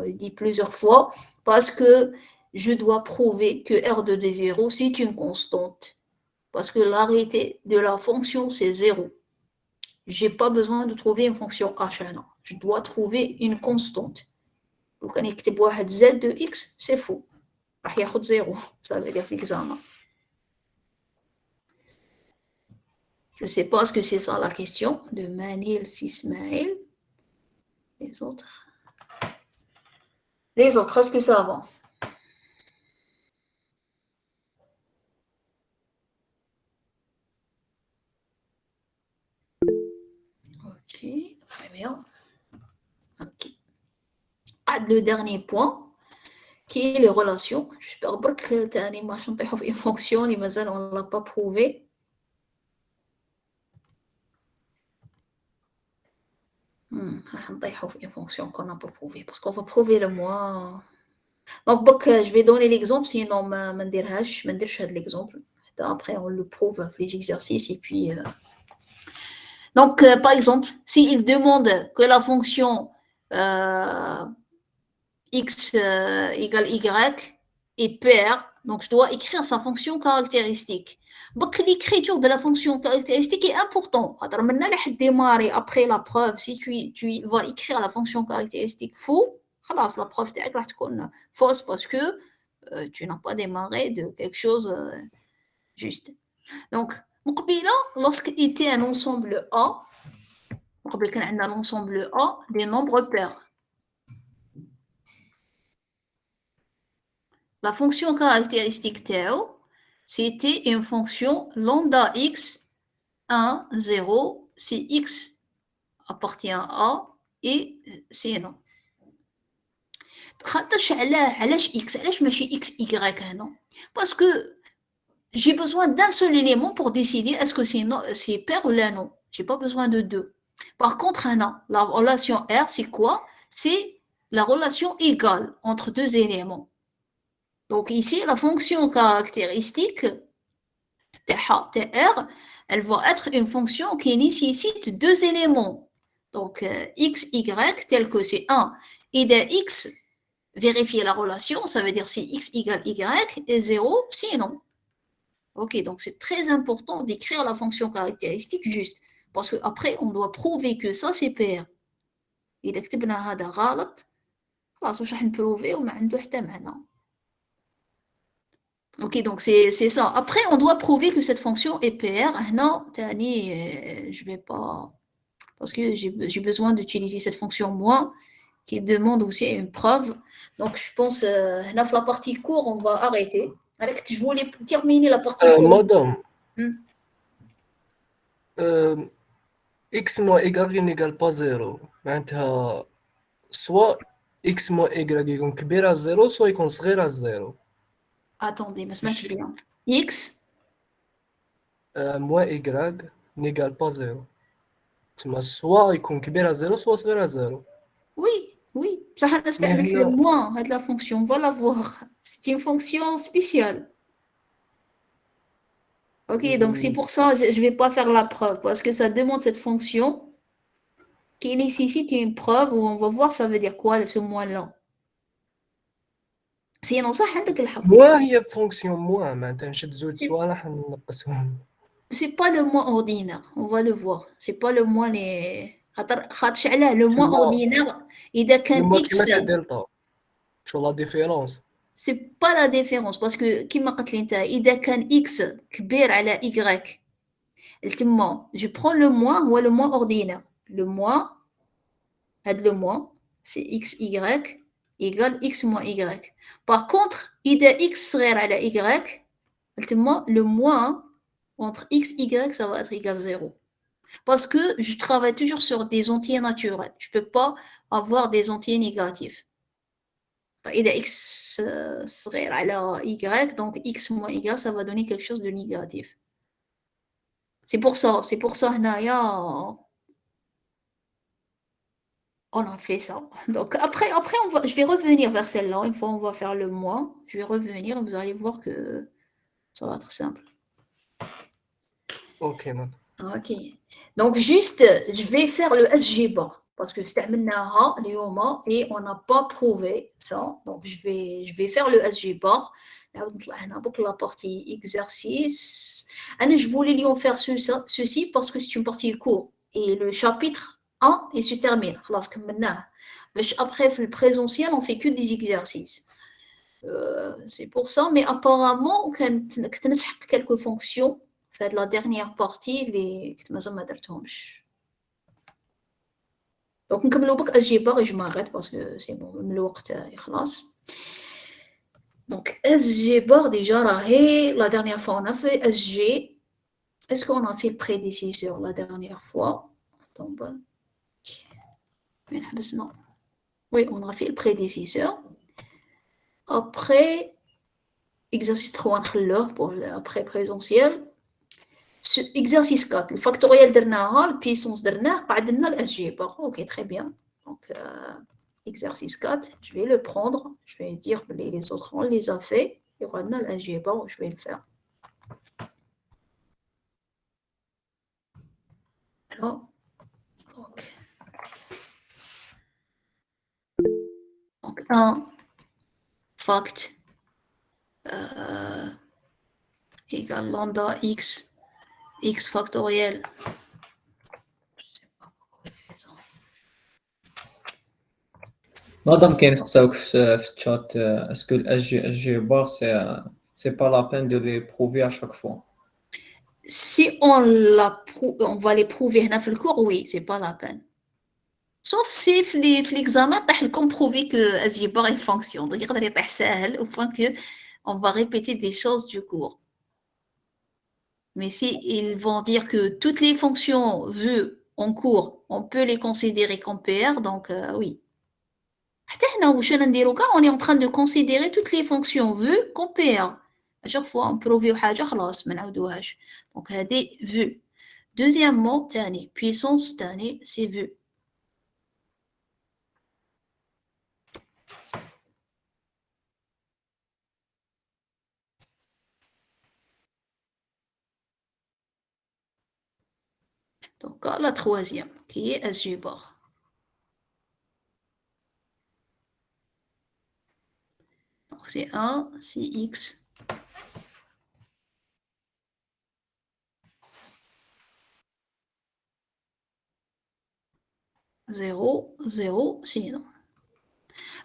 l'ai dit plusieurs fois, parce que je dois prouver que R de D0, c'est une constante. Parce que l'arrêté de la fonction, c'est 0. Je n'ai pas besoin de trouver une fonction H. Je dois trouver une constante. Donc, on écrit Z de X, c'est faux. Il y a 0, ça veut dire l'examen. Je ne sais pas ce que c'est ça la question de Manil Sismail. Les autres, est-ce que ça va? Ok, très bien. Ok. Le dernier point, qui est les relations. J'espère que tu as une fonction, on ne l'a pas prouvé. Une fonction qu'on n'a pas prouvé parce qu'on va prouver le moins. Donc, je vais donner l'exemple, sinon je ne dirai l'exemple. Après, on le prouve les exercices et puis. Donc, par exemple, s'il demande que la fonction x égale y est paire, donc je dois écrire sa fonction caractéristique. Donc, l'écriture de la fonction caractéristique est important. Maintenant, démarrer après la preuve, si tu vas écrire la fonction caractéristique faux, la preuve est fausse parce que tu n'as pas démarré de quelque chose juste. Donc, lorsqu'il était un ensemble A, un ensemble A des nombres pairs. La fonction caractéristique Théo, c'était une fonction lambda x 1, 0, si x appartient à A et c'est non. Parce que j'ai besoin d'un seul élément pour décider est-ce que c'est pair ou là non. Je n'ai pas besoin de deux. Par contre, la relation R, c'est quoi? C'est la relation égale entre deux éléments. Donc ici, la fonction caractéristique TR, elle va être une fonction qui nécessite deux éléments. Donc x, y, tel que c'est 1, et de x, vérifier la relation, ça veut dire si x égale y, et 0, sinon. Ok, donc c'est très important d'écrire la fonction caractéristique juste, parce qu'après, on doit prouver que ça, c'est PR. إذا كتبنا هذا غلط خلاص واش راح نبروفي وما عنده حتى معنى. Ok, donc c'est ça. Après, on doit prouver que cette fonction est PR. Non, Tani, je vais pas... Parce que j'ai besoin d'utiliser cette fonction moi, qui demande aussi une preuve. Donc, je pense, là, pour la partie court, on va arrêter. Je voulais terminer la partie court. Madame, x moins y n'égale pas 0. Soit x moins y يكون كبير على 0 soit يكون صغير على 0. Attendez, mais c'est bien. X moins y n'égale pas 0. Soit يكون كبير على 0 soit صغير على 0. Oui. Ça c'est moins de la fonction. On va la voir. C'est une fonction spéciale. Ok, donc c'est pour ça que je ne vais pas faire la preuve, parce que ça demande cette fonction qui nécessite une preuve où on va voir ça veut dire quoi ce moins-là. Sinon, ça, moins هي fonction moins, معناتها نشد زوج صوالح نقصهم. C'est pas le moins ordinaire, on va le voir. C'est pas le moins les le moins ordinaire إذا كان x. شو la différence? C'est pas la différence parce que كما قلت لي انت إذا كان x كبير على y Je prends le moins ou le moins ordinaire. Le moins, c'est xy égale x moins y. Par contre, إذا x صغير على y, le moins entre x et y, ça va être égal à 0. Parce que je travaille toujours sur des entiers naturels. Je ne peux pas avoir des entiers négatifs. إذا x صغير على y, donc x moins y, ça va donner quelque chose de négatif. C'est pour ça, هنايا, on a fait ça. Donc après je vais revenir vers celle-là. Une fois on va faire le moins, je vais revenir et vous allez voir que ça va être simple. Ok, man. Ok. Donc juste, je vais faire le SGBA parce que c'était اليوم et on n'a pas prouvé ça. Donc je vais faire le SGBA. Pour la partie exercice. Je voulais lui en faire ceci parce que c'est une partie courte et le chapitre 1 il se termine. Après le présentiel on fait que des exercices. C'est pour ça, mais apparemment on a quelques fonctions. Fait la dernière partie اللي كنت مازال ما درتهمش. دونك نكملوا بك الجبر je m'arrête parce que c'est bon الوقت يخلص. Donc SG déjà راهي la dernière fois on a fait SG. Est-ce qu'on a fait le prédécesseur la dernière fois? Attends, non. Oui, on a fait le prédécesseur. Après exercice 3 pour après présentiel. Exercice 4, le factoriel درناها, le puissance درناه, بعد لنا الأسجيبر. Ok, très bien. Donc, exercice 4, je vais le prendre. Je vais dire que les autres, on les a fait. Il y aura l'algèbre, je vais le faire. Alors, donc 1 fact égale lambda x factoriel. Madame كاين تساوك في الشات est-ce que le bar c'est pas la peine de les prouver à chaque fois. Si on va les prouver dans le cours, oui, c'est pas la peine. Sauf si l'examen t'as prouver que الجبر est fonction. Donc يقدر يطيح سهل au point que on va répéter des choses du cours. Mais si ils vont dire que toutes les fonctions vues en cours, on peut les considérer comme PR, donc oui. On est en train de considérer toutes les fonctions vues comme PR. À chaque fois, on prouve حاجة خلاص ما نعاودوهاش. Donc هذه vues. Deuxièmement, تاني puissance تاني c'est vu. Donc la troisième qui est algèbre. Donc c'est 1, c'est x. Zéro, sinon.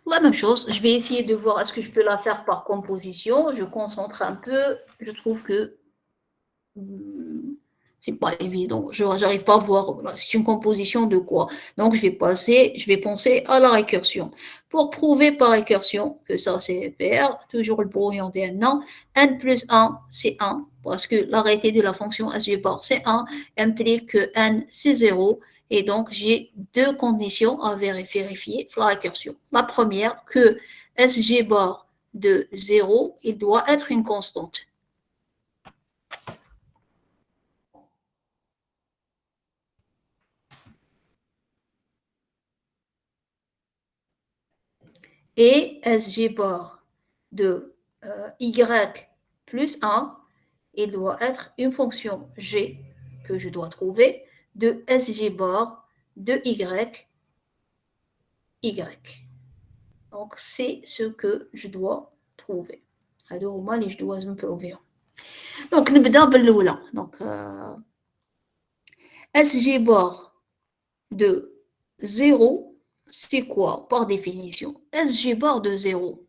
La même chose, je vais essayer de voir est-ce que je peux la faire par composition. Je concentre un peu, je trouve que c'est pas évident. Je n'arrive pas à voir, c'est une composition de quoi. Donc je vais penser à la récursion. Pour prouver par récursion que ça c'est PR, toujours le brouillon des n, n plus 1 c'est 1, parce que l'arrêté de la fonction SG bar c'est 1, implique que n c'est 0. Et donc, j'ai deux conditions à vérifier la récursion. La première, que SG bar de 0, il doit être une constante. Et SG bar de y plus 1, il doit être une fonction g que je dois trouver de SG bar de y. Donc, c'est ce que je dois trouver. هادو هما اللي je dois prouver. Donc, نبدأ بالأولى. Donc, SG bar de 0, c'est quoi par définition? SG bar de 0.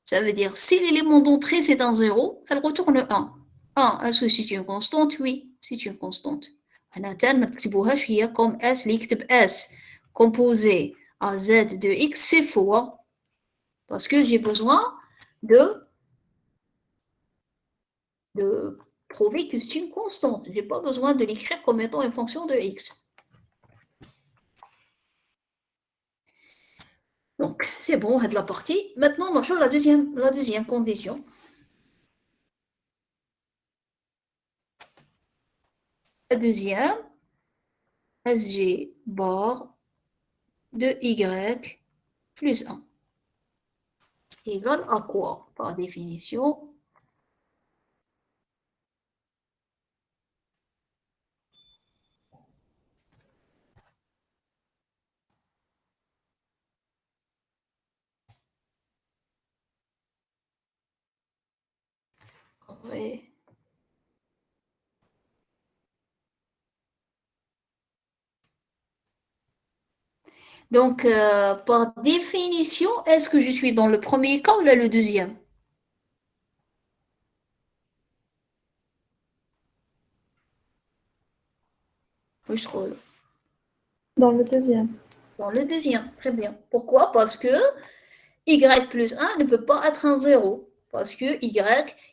Ça veut dire si l'élément d'entrée c'est un 0, elle retourne 1. est-ce que c'est une constante? Oui, c'est une constante. هنا ما تكتبوهاش هي comme S اللي يكتب S composé à Z de X, c'est faux. Parce que j'ai besoin de prouver que c'est une constante. Je n'ai pas besoin de l'écrire comme étant une fonction de X. Donc, c'est bon, on a de la partie. Maintenant, on va la deuxième condition. La deuxième, SG bar de Y plus 1 égale à quoi? Par définition, ouais. Donc, par définition, est-ce que je suis dans le premier cas ou là, le deuxième? Oui, je trouve. Dans le deuxième. Dans le deuxième, très bien. Pourquoi? Parce que y plus 1 ne peut pas être un 0. Parce que y,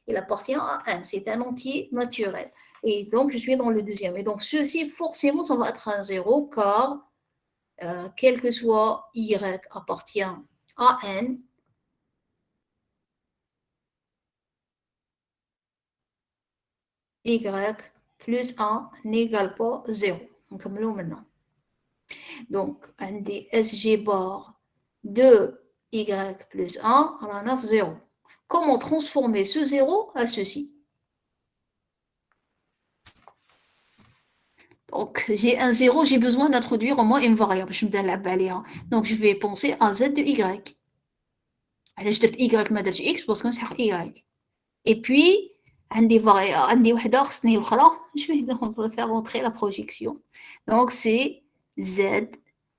il appartient à n. C'est un entier naturel. Et donc, je suis dans le deuxième. Et donc, ceci, forcément, ça va être un 0, car quel que soit y appartient à n, y plus 1 n'égale pas 0. Donc, maintenant. Donc, un des SG bar de y plus 1 à la 9, 0. Comment transformer ce 0 à ceci? Donc, j'ai un 0, j'ai besoin d'introduire au moins une variable. Je me donne la balayée. Donc, je vais penser à z de y. Alors, je dis y ما درتش x parce que c'est y. Et puis, عندي وحدة خصني الأخرى. On va faire entrer la projection. Donc, c'est z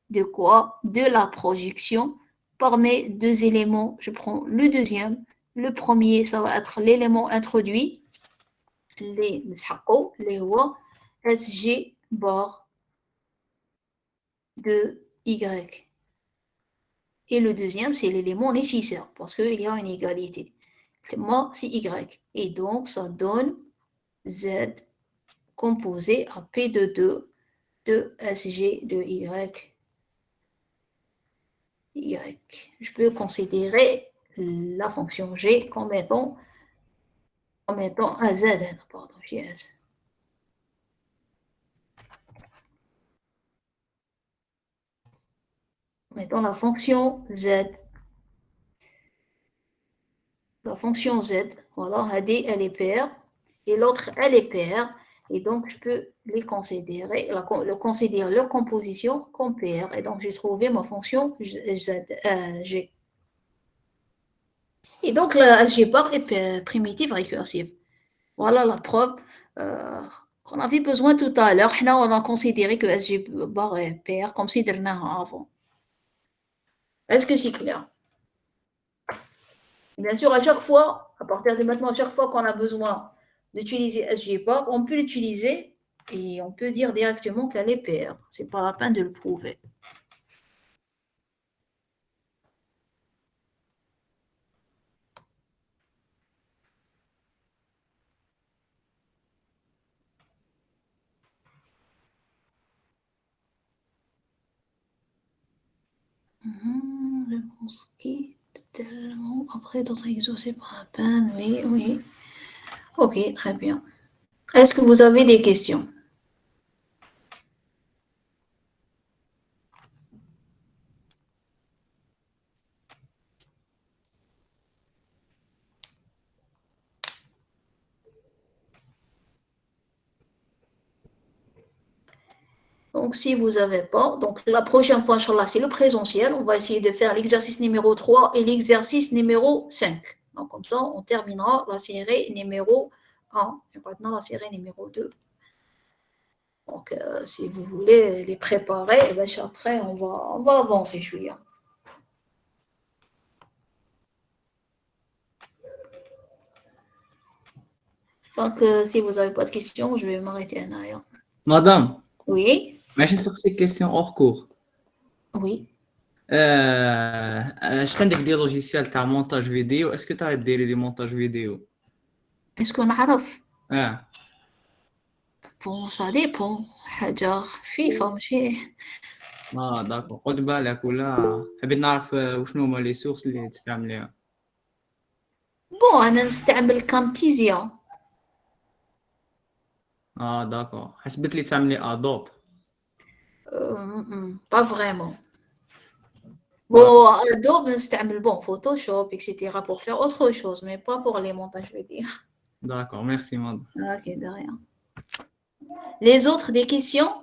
de quoi? De la projection par mes deux éléments. Je prends le deuxième. Le premier, ça va être l'élément introduit. Les نسحقوا اللي هو SG bar de y. Et le deuxième, c'est l'élément nécessaire, parce qu'il y a une égalité. Moi, c'est y. Et donc, ça donne z composé à p de 2 de SG de y. Je peux considérer la fonction g comme étant un z. Pardon, JS. Mettons la fonction z. La fonction z, voilà, elle est paire, et l'autre, elle est paire, et donc je peux les considérer, considérer leur composition comme paire, et donc j'ai trouvé ma fonction z, g. Et donc la SG bar est primitive récursive. Voilà la preuve qu'on avait besoin tout à l'heure. On a considéré que SG bar est paire, comme si dernièrement avant. Est-ce que c'est clair? Bien sûr, à chaque fois, à partir de maintenant, à chaque fois qu'on a besoin d'utiliser SG bar, on peut l'utiliser et on peut dire directement qu'elle est paire. Ce n'est pas la peine de le prouver. Je pense qu'il tellement après d'autres exos, c'est pas la peine. Oui, oui. Ok, très bien. Est-ce que vous avez des questions? Donc, si vous n'avez pas, donc la prochaine fois, Inch'Allah, c'est le présentiel. On va essayer de faire l'exercice numéro 3 et l'exercice numéro 5. Donc, comme ça, on terminera la série numéro 1 et maintenant la série numéro 2. Donc, si vous voulez les préparer, et bien, après, on va avancer, je suis. Donc, si vous n'avez pas de questions, je vais m'arrêter là. Madame, Oui, ماشي نسقسيك question hors cours. oui. اش عندك دي لوجيسيال تاع مونتاج فيديو اسكو تعرف ديري دي مونتاج فيديو Est-ce qu'on عرف؟ اه Bon, ça dépend. حاجة خفيفة ماشي. داكو قلت بالك ولا حبيت نعرف وشنو هما لي سورس اللي تستعمليها. Bon, أنا نستعمل كامتيزيا. داكو حسبت لي تعملي ادوب. Pas vraiment. Bon, Adobe نستعمل bon Photoshop, etc. pour faire autre chose, mais pas pour les montages vidéo. داكو ميرسي مدام. Ok, de rien. Les autres, des questions?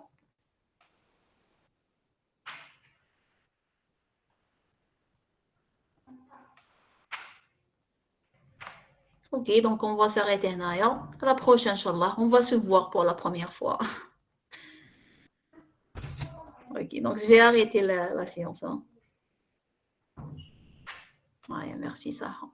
Ok, donc on va s'arrêter là. À la prochaine, Inch'Allah. On va se voir pour la première fois. Ok, donc je vais arrêter la séance. Hein. Ouais, merci, Sarah.